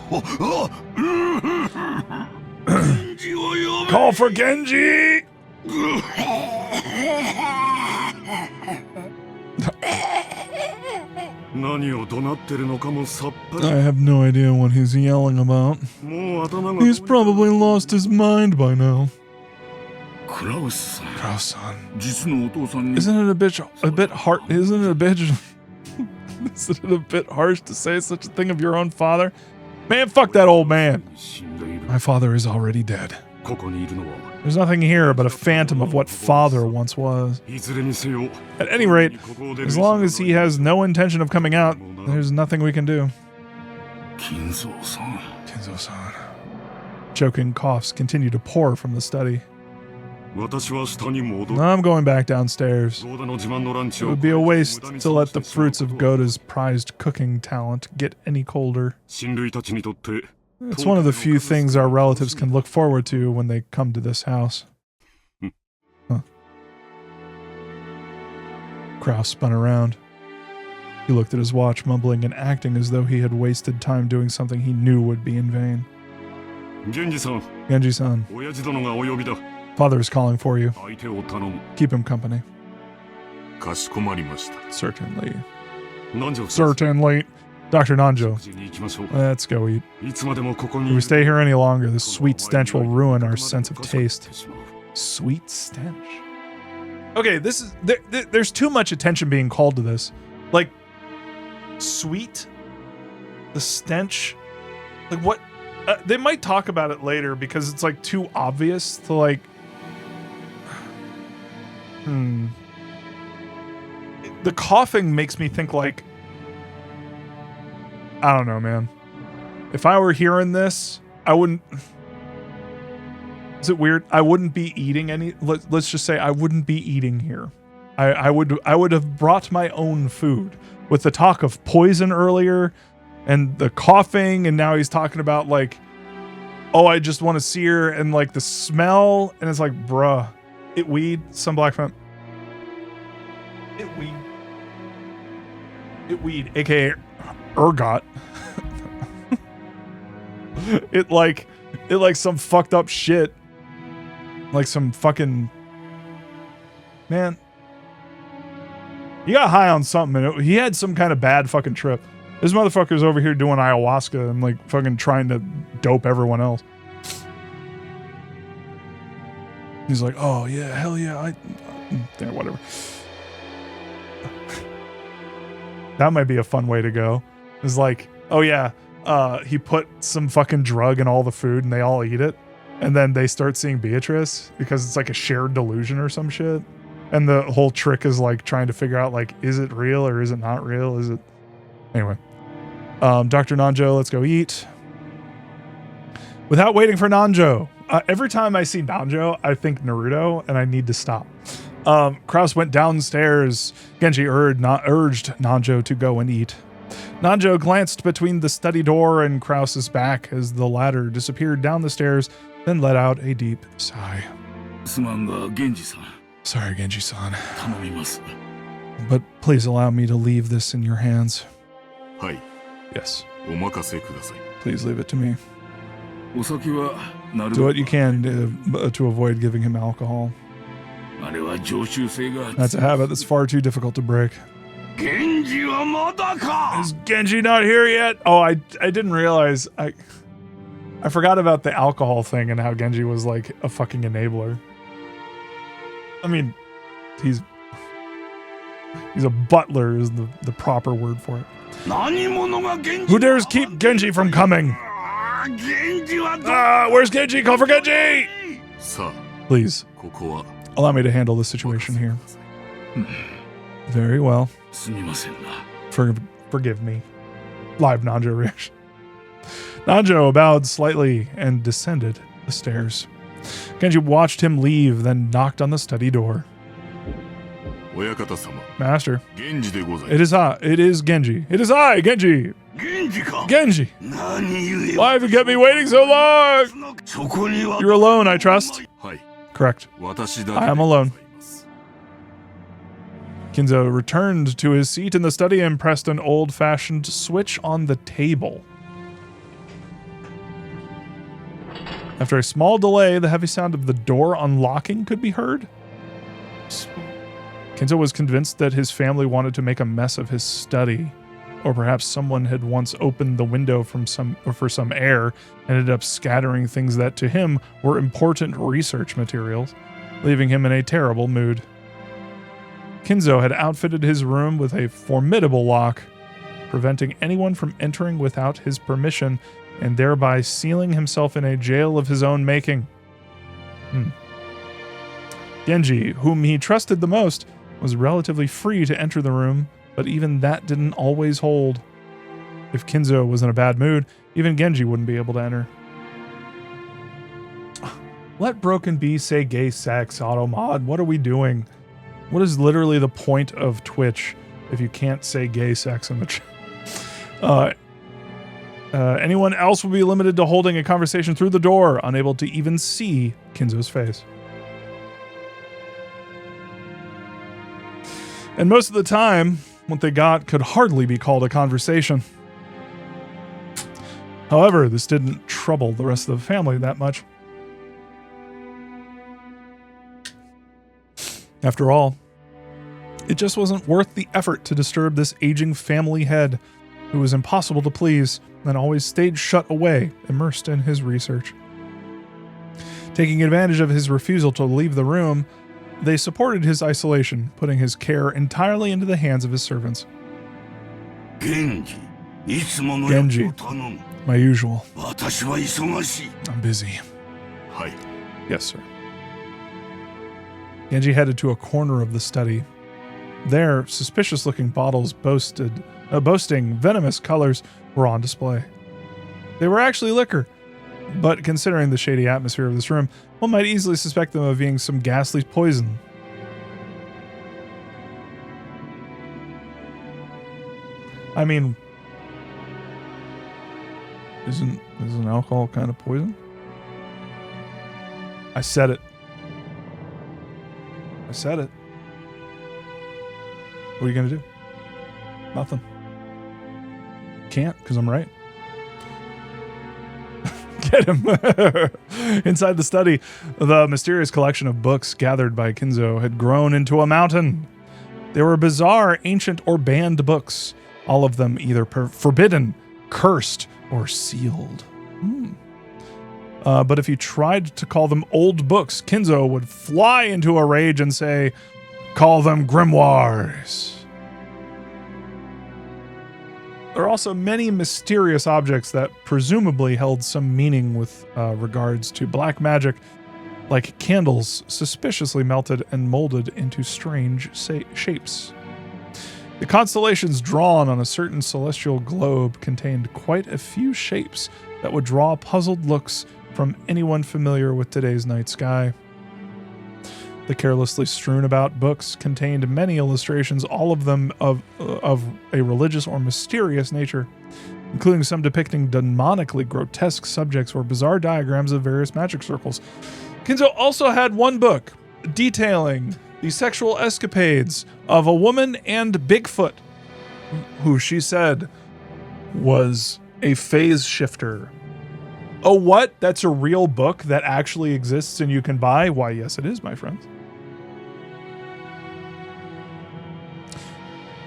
Call for Genji! I have no idea what he's yelling about. He's probably lost his mind by now. Kraus-san. Isn't it a bit hard? Isn't it a bit harsh to say such a thing of your own father? Man, fuck that old man. My father is already dead. There's nothing here but a phantom of what father once was. At any rate, as long as he has no intention of coming out, there's nothing we can do. Kinzo-san. Choking coughs continue to pour from the study. I'm going back downstairs. It would be a waste to let the fruits of Goda's prized cooking talent get any colder. It's one of the few things our relatives can look forward to when they come to this house. Huh. Kraus spun around. He looked at his watch, mumbling and acting as though he had wasted time doing something he knew would be in vain. Genji-san. Father is calling for you. Keep him company. Certainly. Certainly. Dr. Nanjo, let's go eat. If we stay here any longer, the sweet stench will ruin our sense of taste. Sweet stench? Okay, this is there's too much attention being called to this. Like, sweet? The stench? Like, what? They might talk about it later because it's, like, too obvious to, like... The coughing makes me think, like... I don't know, man. If I were hearing this, I wouldn't... Is it weird? I wouldn't be eating any... Let's just say I wouldn't be eating here. I would have brought my own food. With the talk of poison earlier, and the coughing, and now he's talking about, like, oh, I just want to see her, and, like, the smell, and it's like, bruh. It weed, some black femme. It weed, aka ergot. It like some fucked up shit. Like some fucking... Man. He got high on something, and he had some kind of bad fucking trip. This motherfucker's over here doing ayahuasca and, like, fucking trying to dope everyone else. He's like, oh yeah, hell yeah, yeah, whatever. That might be a fun way to go. It's like, oh yeah, he put some fucking drug in all the food and they all eat it. And then they start seeing Beatrice because it's like a shared delusion or some shit. And the whole trick is like trying to figure out, like, is it real or is it not real? Is it... Anyway. Dr. Nanjo, let's go eat. Without waiting for Nanjo. Every time I see Nanjo, I think Naruto, and I need to stop. Kraus went downstairs. Genji urged Nanjo to go and eat. Nanjo glanced between the study door and Krause's back as the latter disappeared down the stairs, then let out a deep sigh. Sorry, Genji-san. But please allow me to leave this in your hands. Yes. Please leave it to me. Do what you can to avoid giving him alcohol. That's a habit that's far too difficult to break. Is Genji not here yet? Oh, I didn't realize. I forgot about the alcohol thing and how Genji was like a fucking enabler. I mean, he's a butler is the proper word for it. Who dares keep Genji from coming? Where's Genji? Call for Genji! Please, allow me to handle this situation here. Very well. Forgive me. Live Nanjo reaction. Nanjo bowed slightly and descended the stairs. Genji watched him leave, then knocked on the study door. Master, it is Genji. It is I, Genji. Genji! Why have you kept me waiting so long? You're alone, I trust. Correct. I am alone. Kinzo returned to his seat in the study and pressed an old-fashioned switch on the table. After a small delay, the heavy sound of the door unlocking could be heard. Kinzo was convinced that his family wanted to make a mess of his study, or perhaps someone had once opened the window for some air and ended up scattering things that to him were important research materials, leaving him in a terrible mood. Kinzo had outfitted his room with a formidable lock, preventing anyone from entering without his permission and thereby sealing himself in a jail of his own making. Genji, whom he trusted the most, was relatively free to enter the room, but even that didn't always hold. If Kinzo was in a bad mood, even Genji wouldn't be able to enter. Let Broken Bee say gay sex, Automod. What are we doing? What is literally the point of Twitch if you can't say gay sex in the chat? Anyone else will be limited to holding a conversation through the door, unable to even see Kinzo's face. And most of the time, what they got could hardly be called a conversation. However, this didn't trouble the rest of the family that much. After all, it just wasn't worth the effort to disturb this aging family head who was impossible to please and always stayed shut away, immersed in his research. Taking advantage of his refusal to leave the room, they supported his isolation, putting his care entirely into the hands of his servants. Genji, my usual. I'm busy. Yes, sir. Genji headed to a corner of the study. There, suspicious-looking bottles boasting venomous colors were on display. They were actually liquor, but considering the shady atmosphere of this room, one might easily suspect them of being some ghastly poison. I mean, isn't alcohol kind of poison? I said it. What are you going to do? Nothing. Can't, because I'm right. Get him. Inside the study, the mysterious collection of books gathered by Kinzo had grown into a mountain. They were bizarre, ancient, or banned books, all of them either forbidden, cursed, or sealed. But if he tried to call them old books, Kinzo would fly into a rage and say, "Call them grimoires." There are also many mysterious objects that presumably held some meaning with regards to black magic, like candles suspiciously melted and molded into strange shapes. The constellations drawn on a certain celestial globe contained quite a few shapes that would draw puzzled looks from anyone familiar with today's night sky. The carelessly strewn about books contained many illustrations, all of them of a religious or mysterious nature, including some depicting demonically grotesque subjects or bizarre diagrams of various magic circles. Kinzo also had one book detailing the sexual escapades of a woman and Bigfoot, who she said was a phase shifter. Oh, what? That's a real book that actually exists and you can buy? Why, yes, it is, my friends.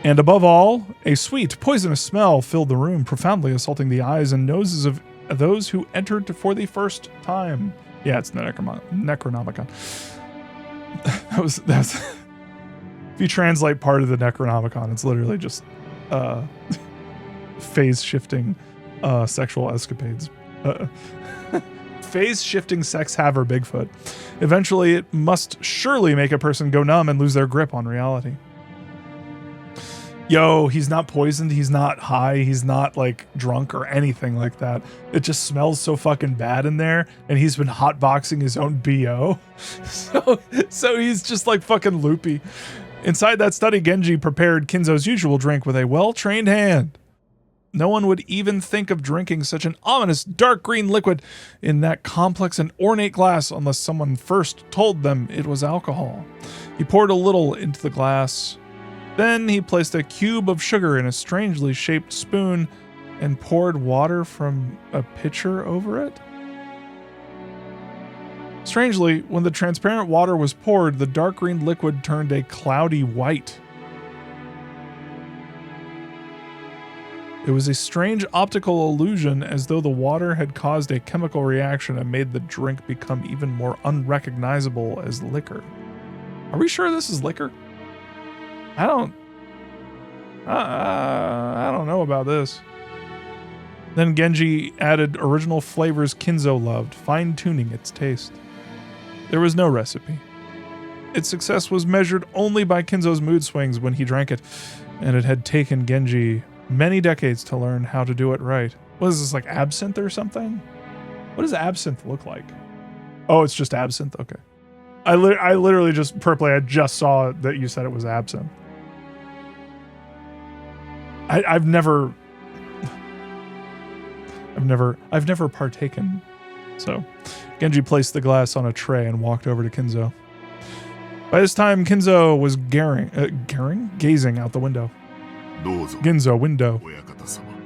And above all, a sweet, poisonous smell filled the room, profoundly assaulting the eyes and noses of those who entered for the first time. Yeah, it's the Necronomicon. That's if you translate part of the Necronomicon, it's literally just phase-shifting sexual escapades. Phase-shifting sex haver Bigfoot. Eventually, it must surely make a person go numb and lose their grip on reality. Yo, he's not poisoned, he's not high, he's not like drunk or anything like that. It just smells so fucking bad in there, and he's been hotboxing his own BO. So he's just like fucking loopy. Inside that study, Genji prepared Kinzo's usual drink with a well-trained hand. No one would even think of drinking such an ominous dark green liquid in that complex and ornate glass unless someone first told them it was alcohol. He poured a little into the glass. Then he placed a cube of sugar in a strangely shaped spoon and poured water from a pitcher over it. Strangely, when the transparent water was poured, the dark green liquid turned a cloudy white. It was a strange optical illusion, as though the water had caused a chemical reaction and made the drink become even more unrecognizable as liquor. Are we sure this is liquor? I don't know about this. Then Genji added original flavors Kinzo loved, fine-tuning its taste. There was no recipe. Its success was measured only by Kinzo's mood swings when he drank it, and it had taken Genji many decades to learn how to do it right. What is this, like absinthe or something? What does absinthe look like? Oh, it's just absinthe? Okay. I literally just, Purpley, I just saw that you said it was absinthe. I've never partaken. So Genji placed the glass on a tray and walked over to Kinzo. By this time, Kinzo was gazing out the window. Ginzo, window.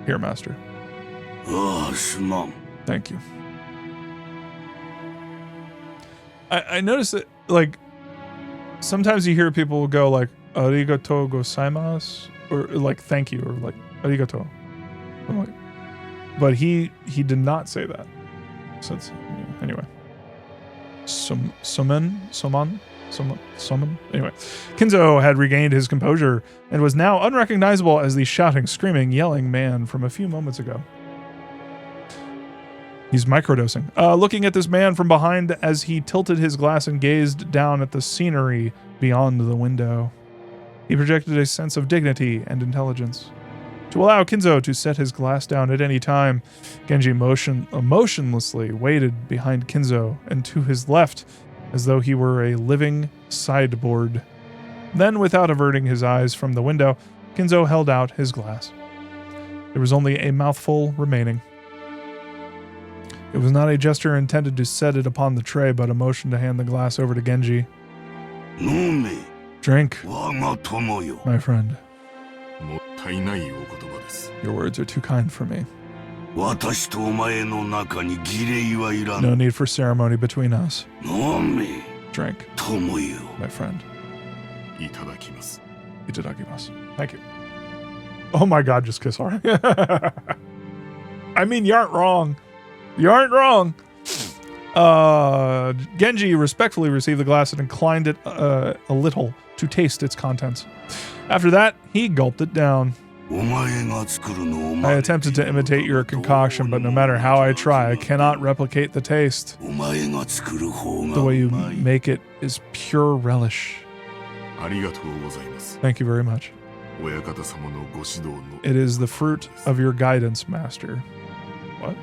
Here, master. Thank you. I noticed that, like, sometimes you hear people go like, arigatou gozaimasu, or like, thank you, or like, arigatou. I'm like, but he did not say that. So it's, anyway. Summon. Anyway, Kinzo had regained his composure and was now unrecognizable as the shouting, screaming, yelling man from a few moments ago. He's microdosing. Looking at this man from behind as he tilted his glass and gazed down at the scenery beyond the window. He projected a sense of dignity and intelligence. To allow Kinzo to set his glass down at any time, Genji motionlessly waited behind Kinzo and to his left, as though he were a living sideboard. Then, without averting his eyes from the window, Kinzo held out his glass. There was only a mouthful remaining. It was not a gesture intended to set it upon the tray, but a motion to hand the glass over to Genji. Drink, my friend. Your words are too kind for me. No need for ceremony between us. Drink, my friend. Itadakimasu. Thank you. Oh my god, just kiss her. I mean, you aren't wrong. You aren't wrong. Genji respectfully received the glass and inclined it a little to taste its contents. After that, he gulped it down. I attempted to imitate your concoction, but no matter how I try, I cannot replicate the taste. The way you make it is pure relish. Thank you very much. It is the fruit of your guidance, master. What?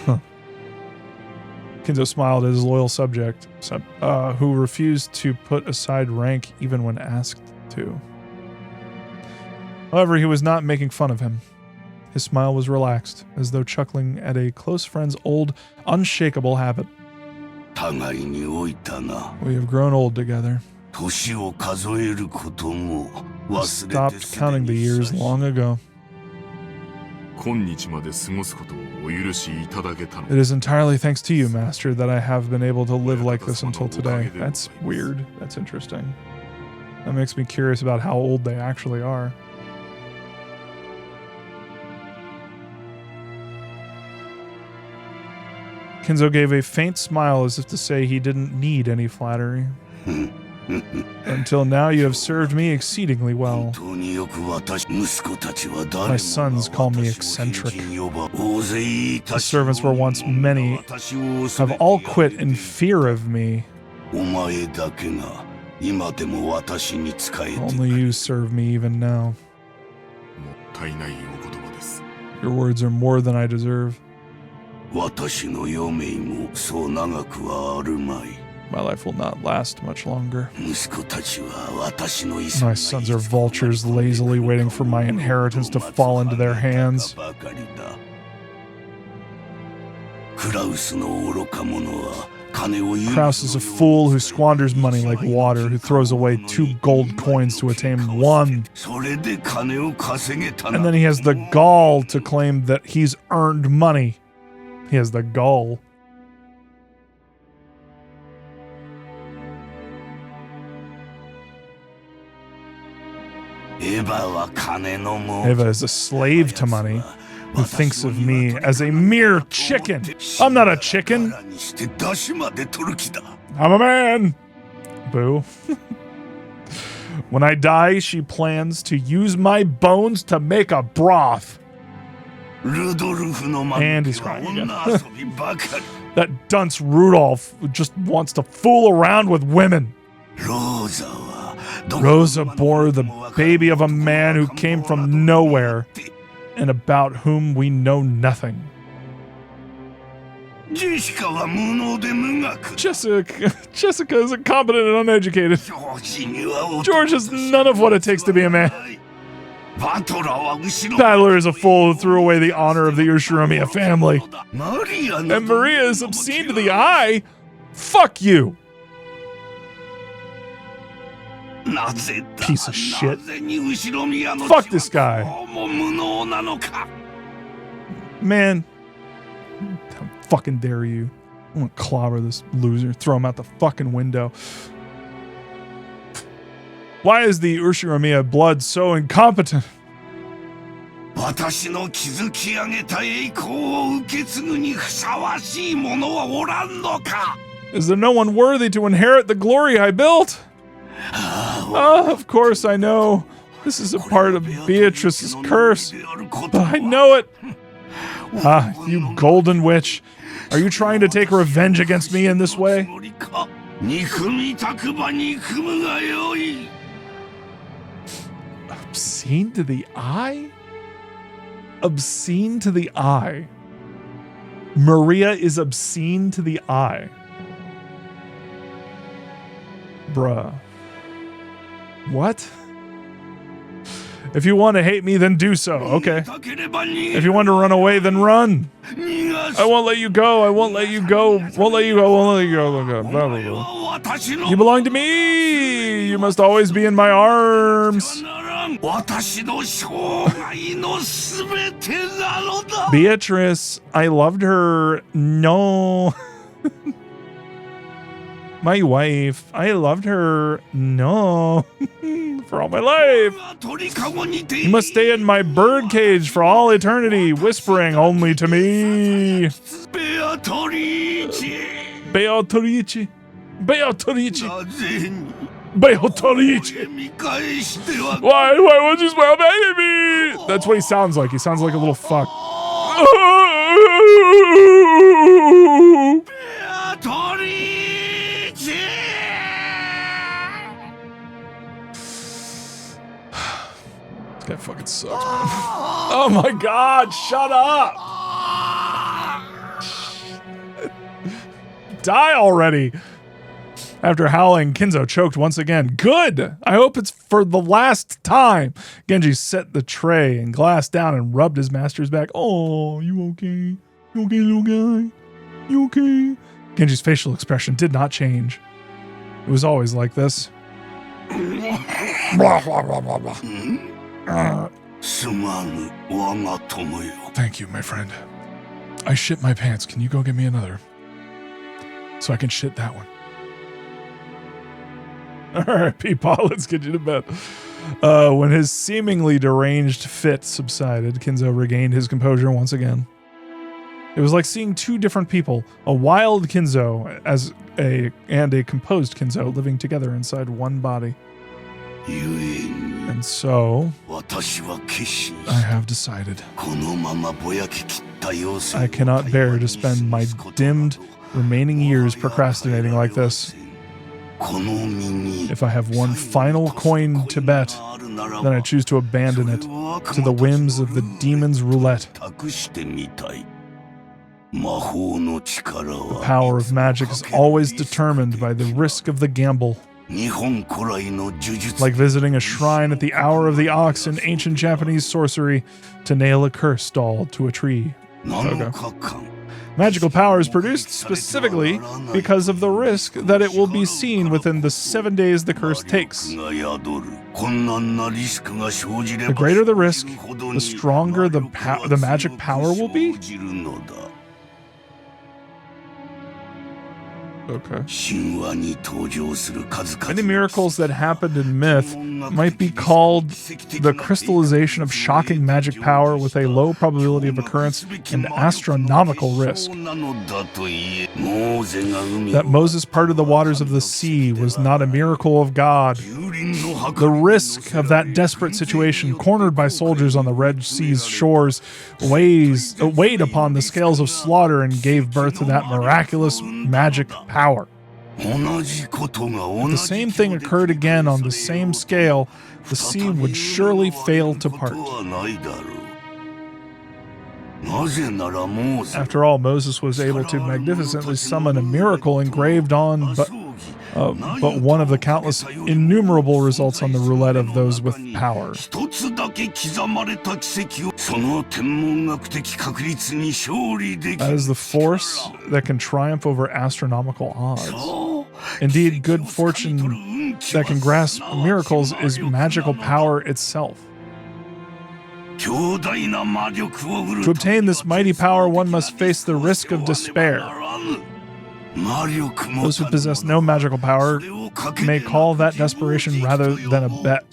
Huh. Kinzo smiled at his loyal subject, who refused to put aside rank even when asked to. However, he was not making fun of him. His smile was relaxed, as though chuckling at a close friend's old, unshakable habit. We have grown old together. We stopped counting the years long ago. It is entirely thanks to you, Master, that I have been able to live like this until today. That's weird. That's interesting. That makes me curious about how old they actually are. Kinzo gave a faint smile as if to say he didn't need any flattery. Until now you have served me exceedingly well. My sons call me eccentric. The servants were once many, have all quit in fear of me. Only you serve me even now. Your words are more than I deserve. My life will not last much longer. My sons are vultures lazily waiting for my inheritance to fall into their hands. Kraus is a fool who squanders money like water, who throws away 2 gold coins to attain 1. And then he has the gall to claim that he's earned money. He has the gall. Eva is a slave to money, who thinks of me as a mere chicken. I'm not a chicken. I'm a man. Boo. When I die, she plans to use my bones to make a broth. And he's crying again. That dunce Rudolph just wants to fool around with women. Rosa bore the baby of a man who came from nowhere and about whom we know nothing. Jessica is incompetent and uneducated. George has none of what it takes to be a man. Battler is a fool who threw away the honor of the Urshiromia family. And Maria is obscene to the eye? Fuck you! Piece of shit. Fuck this guy. Man. How fucking dare you. I'm gonna clobber this loser. Throw him out the fucking window. Why is the Urshiromia blood so incompetent? Is there no one worthy to inherit the glory I built? Of course I know. This is a part of Beatrice's curse. But I know it. You golden witch. Are you trying to take revenge against me in this way? Obscene to the eye? Obscene to the eye. Maria is obscene to the eye. Bruh. What? If you want to hate me, then do so. Okay. If you want to run away, then run. I won't let you go. I won't let you go. Won't let you go. Won't let you go. Blah, blah, blah. You belong to me. You must always be in my arms. Beatrice, I loved her. No. My wife, I loved her. No. For all my life. You must stay in my birdcage for all eternity, whispering only to me. Beatrice. Beatrice. Beatrice. Why won't you smile back at me? That's what he sounds like. He sounds like a little fuck. This guy fucking sucks, man. Oh my god, shut up! die already. After howling, Kinzo choked once again. Good! I hope it's for the last time. Genji set the tray and glass down and rubbed his master's back. Oh, you okay? You okay, little guy? You okay? Genji's facial expression did not change. It was always like this. Blah, blah, blah, blah, blah. Thank you, my friend. I shit my pants. Can you go get me another? So I can shit that one. All right, Peepaw, let's get you to bed. When his seemingly deranged fit subsided, Kinzo regained his composure once again. It was like seeing two different people, a wild Kinzo and a composed Kinzo living together inside one body. And so, I have decided. I cannot bear to spend my dimmed remaining years procrastinating like this. If I have one final coin to bet, then I choose to abandon it to the whims of the demon's roulette. The power of magic is always determined by the risk of the gamble. Like visiting a shrine at the hour of the ox in ancient Japanese sorcery to nail a curse doll to a tree. Okay. Magical power is produced specifically because of the risk that it will be seen within the 7 days the curse takes. The greater the risk, the stronger the magic power will be. Okay. Many miracles that happened in myth might be called the crystallization of shocking magic power with a low probability of occurrence and astronomical risk. That Moses parted the waters of the sea was not a miracle of God. The risk of that desperate situation, cornered by soldiers on the Red Sea's shores, weighed upon the scales of slaughter and gave birth to that miraculous magic power. If the same thing occurred again on the same scale, the sea would surely fail to part. After all, Moses was able to magnificently summon a miracle engraved on but one of the countless innumerable results on the roulette of those with power. That is the force that can triumph over astronomical odds. Indeed, good fortune that can grasp miracles is magical power itself. To obtain this mighty power, one must face the risk of despair. Those who possess no magical power may call that desperation rather than a bet.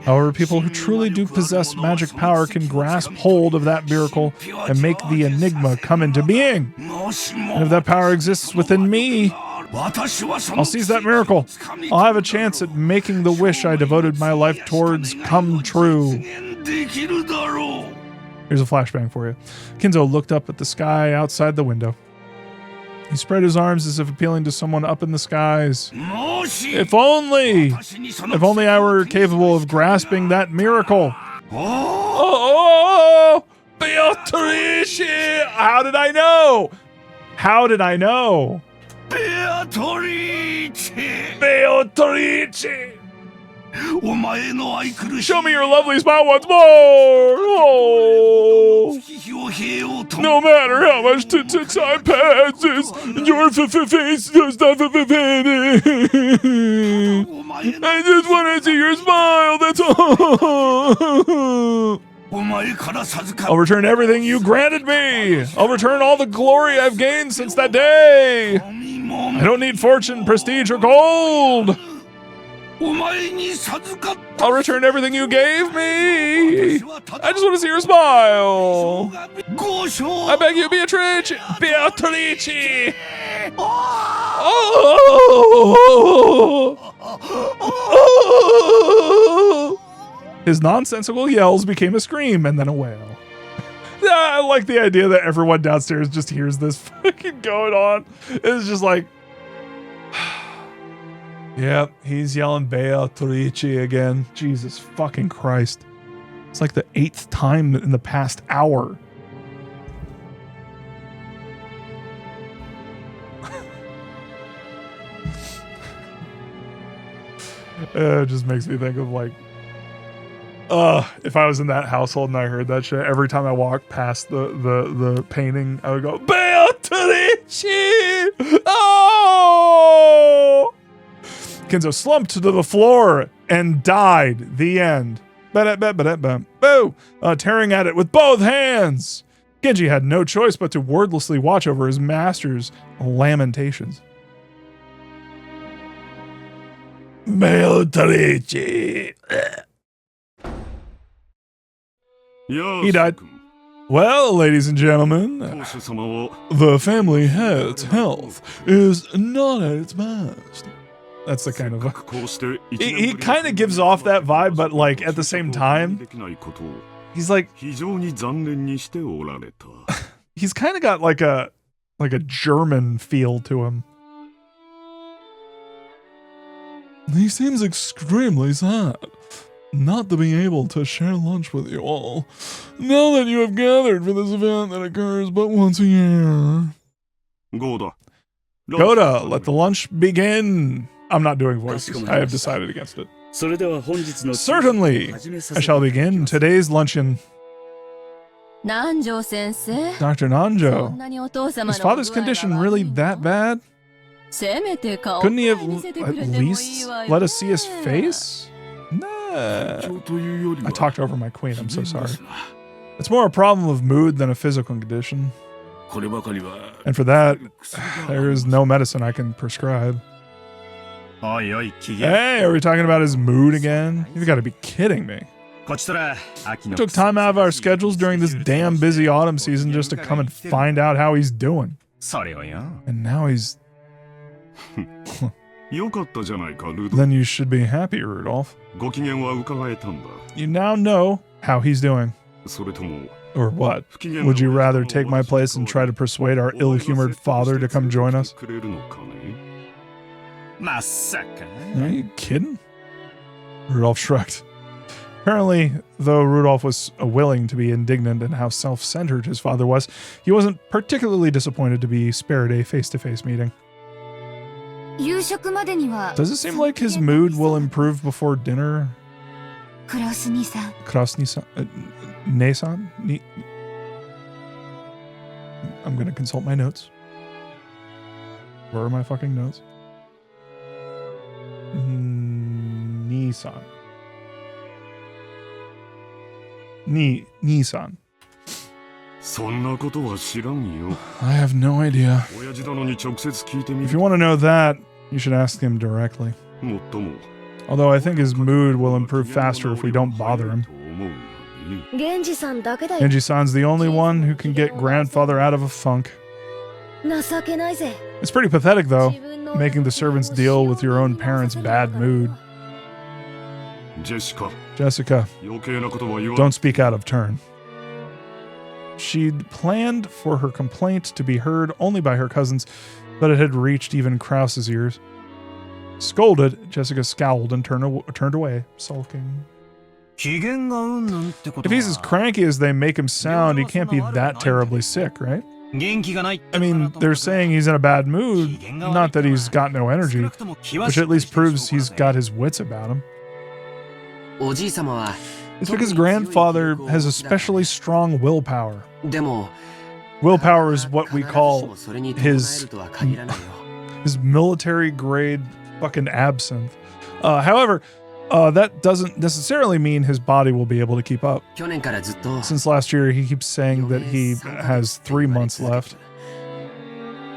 However, people who truly do possess magic power can grasp hold of that miracle and make the enigma come into being. And if that power exists within me, I'll seize that miracle. I'll have a chance at making the wish I devoted my life towards come true. Here's a flashbang for you. Kinzo looked up at the sky outside the window. He spread his arms as if appealing to someone up in the skies. If only I were capable of grasping that miracle. Oh, Beatrice! How did I know? How did I know? Beatrice! Show me your lovely smile once more! Oh. No matter how much time passes, your face does not vanish. I just want to see your smile, that's all! I'll return everything you granted me! I'll return all the glory I've gained since that day! I don't need fortune, prestige, or gold! I'll return everything you gave me! I just want to see your smile! I beg you, Beatrice! Beatrice! Oh! His nonsensical yells became a scream and then a wail. I like the idea that everyone downstairs just hears this fucking going on. It's just like... Yep, he's yelling Beatrice again. Jesus fucking Christ. It's like the 8th time in the past hour. It just makes me think of like, if I was in that household and I heard that shit, every time I walked past the painting, I would go, Beatrice! Oh! Kenzo slumped to the floor and died. The end. Boo! Tearing at it with both hands. Genji had no choice but to wordlessly watch over his master's lamentations. Beatrice! He died. Well, ladies and gentlemen, the family head's health is not at its best. That's the kind of... He kind of gives off that vibe, but like at the same time, he's like... He's kind of got like a German feel to him. He seems extremely sad not to be able to share lunch with you all, now that you have gathered for this event that occurs but once a year. Goda, let the lunch begin. I'm not doing voices. I have decided against it. Certainly, I shall begin today's luncheon. Dr. Nanjo, is father's condition really that bad? Couldn't he have at least let us see his face? Nah. I talked over my queen, I'm so sorry. It's more a problem of mood than a physical condition. And for that, there is no medicine I can prescribe. Hey, are we talking about his mood again? You've got to be kidding me. We took time out of our schedules during this damn busy autumn season just to come and find out how he's doing. And now he's... Then you should be happy, Rudolph. You now know how he's doing. Or what? Would you rather take my place and try to persuade our ill-humored father to come join us? Are you kidding? Rudolph shrugged. Apparently, though Rudolph was willing to be indignant at how self-centered his father was, he wasn't particularly disappointed to be spared a face-to-face meeting. Does it seem like his mood will improve before dinner? Krasni-san? Ne-san? I'm gonna consult my notes. Where are my fucking notes? Nissan. Nissan. I have no idea. If you want to know that, you should ask him directly. Although I think his mood will improve faster if we don't bother him. Genji-san's the only one who can get grandfather out of a funk. It's pretty pathetic, though, making the servants deal with your own parents' bad mood. Jessica, don't speak out of turn. She'd planned for her complaint to be heard only by her cousins, but it had reached even Krause's ears. Scolded, Jessica scowled and turned away, sulking. If he's as cranky as they make him sound, he can't be that terribly sick, right? I mean, they're saying he's in a bad mood, not that he's got no energy, which at least proves he's got his wits about him. It's because grandfather has especially strong willpower. Willpower is what we call his military grade fucking absinthe. However, that doesn't necessarily mean his body will be able to keep up. Since last year, he keeps saying that he has 3 months left.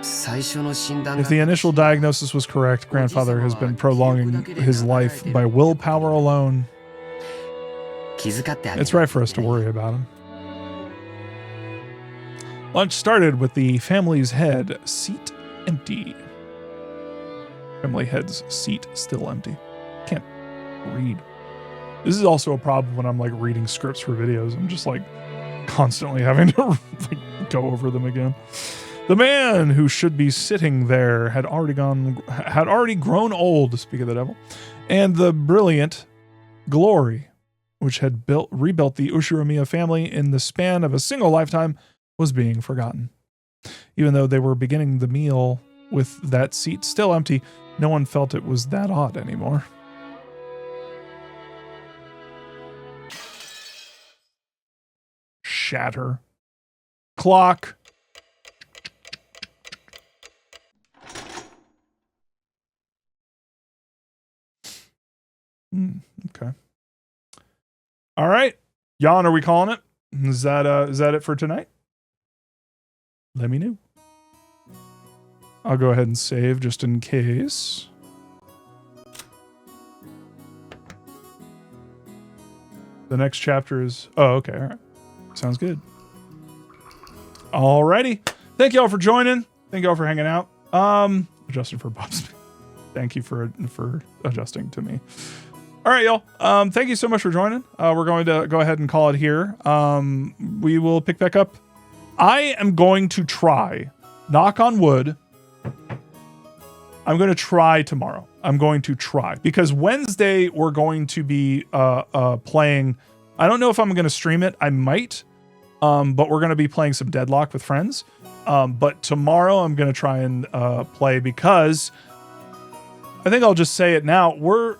If the initial diagnosis was correct, grandfather has been prolonging his life by willpower alone. It's right for us to worry about him. Lunch started with the family's head seat empty. Family head's seat still empty. Can't read. This is also a problem when I'm like reading scripts for videos. I'm just like constantly having to like, go over them again. The man who should be sitting there had already grown old, speak of the devil, and the brilliant Glory, which had rebuilt the Ushiromiya family in the span of a single lifetime, was being forgotten. Even though they were beginning the meal with that seat still empty, no one felt it was that odd anymore. shatter. Clock. Okay. All right. Jan, are we calling it? Is that it for tonight? Let me know. I'll go ahead and save just in case. The next chapter is... Oh, okay. All right. Sounds good. Alrighty. Thank you all for joining. Thank you all for hanging out. Adjusting for Bob's. Thank you for adjusting to me. All right, y'all. Thank you so much for joining. We're going to go ahead and call it here. We will pick back up. I am going to try, knock on wood, I'm going to try tomorrow. I'm going to try. Because Wednesday, we're going to be playing... I don't know if I'm going to stream it. I might. But we're going to be playing some Deadlock with friends. But tomorrow, I'm going to try and play because... I think I'll just say it now. We're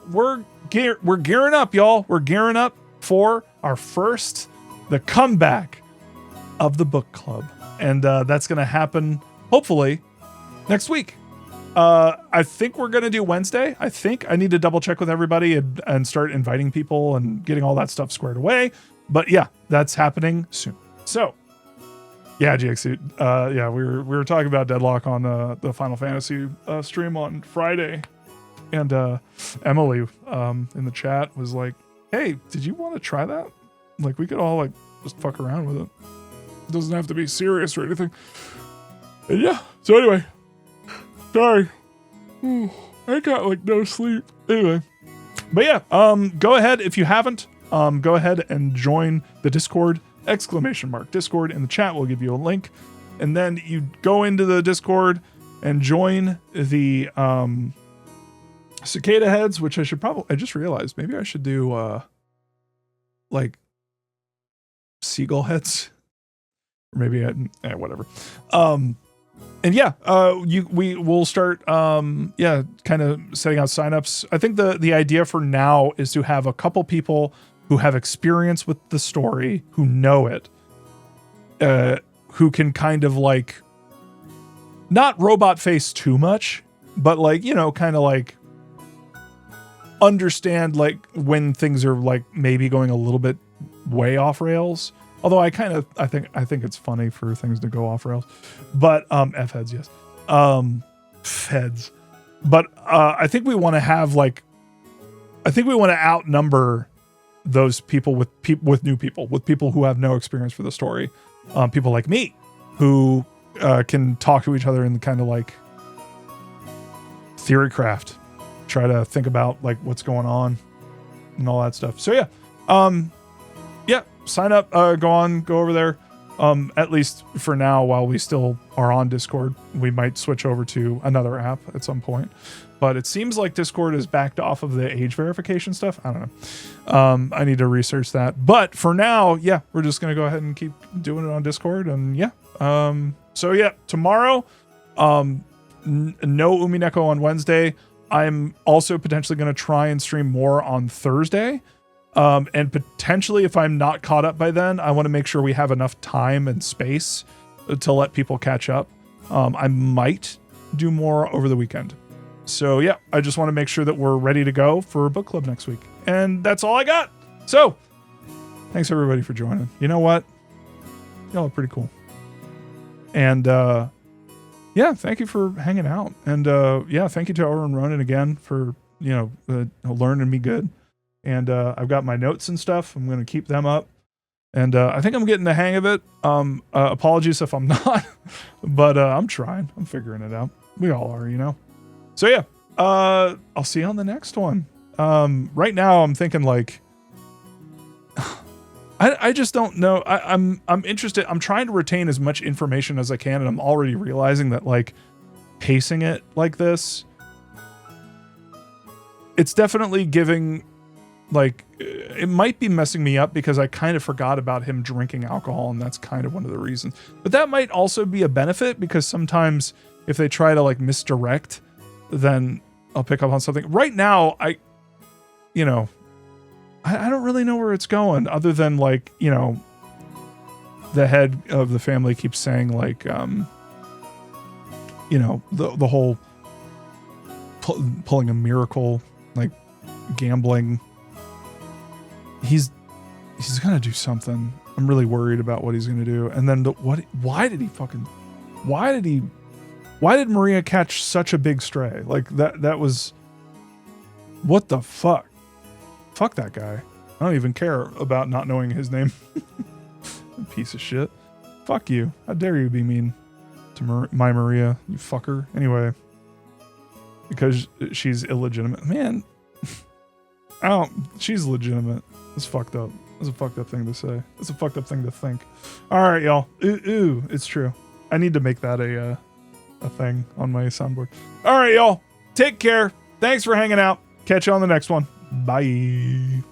gearing up, y'all. We're gearing up for the comeback of the book club. And that's going to happen, hopefully, next week. I think we're going to do Wednesday. I think I need to double check with everybody and start inviting people and getting all that stuff squared away. But yeah, that's happening soon. So yeah, GX, yeah, we were talking about Deadlock on the Final Fantasy stream on Friday. And Emily in the chat was like, hey, did you want to try that? Like, we could all like just fuck around with it. It doesn't have to be serious or anything. And yeah, so anyway, sorry. I got like no sleep. Anyway. But yeah, go ahead if you haven't. Go ahead and join the Discord, ! Discord in the chat will give you a link. And then you go into the Discord and join the cicada heads, which I just realized maybe I should do like seagull heads. Or maybe whatever. And yeah, we will start kind of setting out signups. I think the idea for now is to have a couple people who have experience with the story, who know it, who can kind of like not robot face too much, but like, kind of like understand like when things are like maybe going a little bit way off rails. Although I think it's funny for things to go off rails, but F-heads, yes, feds. But I think we want to have outnumber those people with new people, with people who have no experience for the story, people like me, who can talk to each other in the kind of like theory craft, try to think about like what's going on and all that stuff. So yeah. Yeah, sign up, go over there. At least for now, while we still are on Discord, we might switch over to another app at some point. But it seems like Discord is backed off of the age verification stuff. I don't know. I need to research that. But for now, yeah, we're just going to go ahead and keep doing it on Discord. And yeah. So yeah, tomorrow, no Umineko on Wednesday. I'm also potentially going to try and stream more on Thursday. And potentially, if I'm not caught up by then, I want to make sure we have enough time and space to let people catch up. I might do more over the weekend. So yeah, I just want to make sure that we're ready to go for book club next week. And that's all I got. So thanks everybody for joining. You know what? Y'all are pretty cool. And yeah, thank you for hanging out. And yeah, thank you to Orenronen again for, learning me good. And I've got my notes and stuff. I'm going to keep them up. And I think I'm getting the hang of it. Apologies if I'm not. But I'm trying. I'm figuring it out. We all are, So yeah, I'll see you on the next one. Right now, I'm thinking like... I just don't know. I'm interested. I'm trying to retain as much information as I can. And I'm already realizing that like pacing it like this, it's definitely giving... Like, it might be messing me up because I kind of forgot about him drinking alcohol, and that's kind of one of the reasons. But that might also be a benefit because sometimes if they try to like misdirect, then I'll pick up on something. Right now, I don't really know where it's going other than like, the head of the family keeps saying like, you know, the whole pulling a miracle, like gambling. He's gonna do something. I'm really worried about what he's gonna do. And then why did Maria catch such a big stray? Like that was, what the fuck? Fuck that guy. I don't even care about not knowing his name. Piece of shit. Fuck you. How dare you be mean to my Maria, you fucker. Anyway, because she's illegitimate. Man, she's legitimate. That's fucked up. That's a fucked up thing to say. That's a fucked up thing to think. All right, y'all. Ooh, it's true. I need to make that a thing on my soundboard. All right, y'all. Take care. Thanks for hanging out. Catch you on the next one. Bye.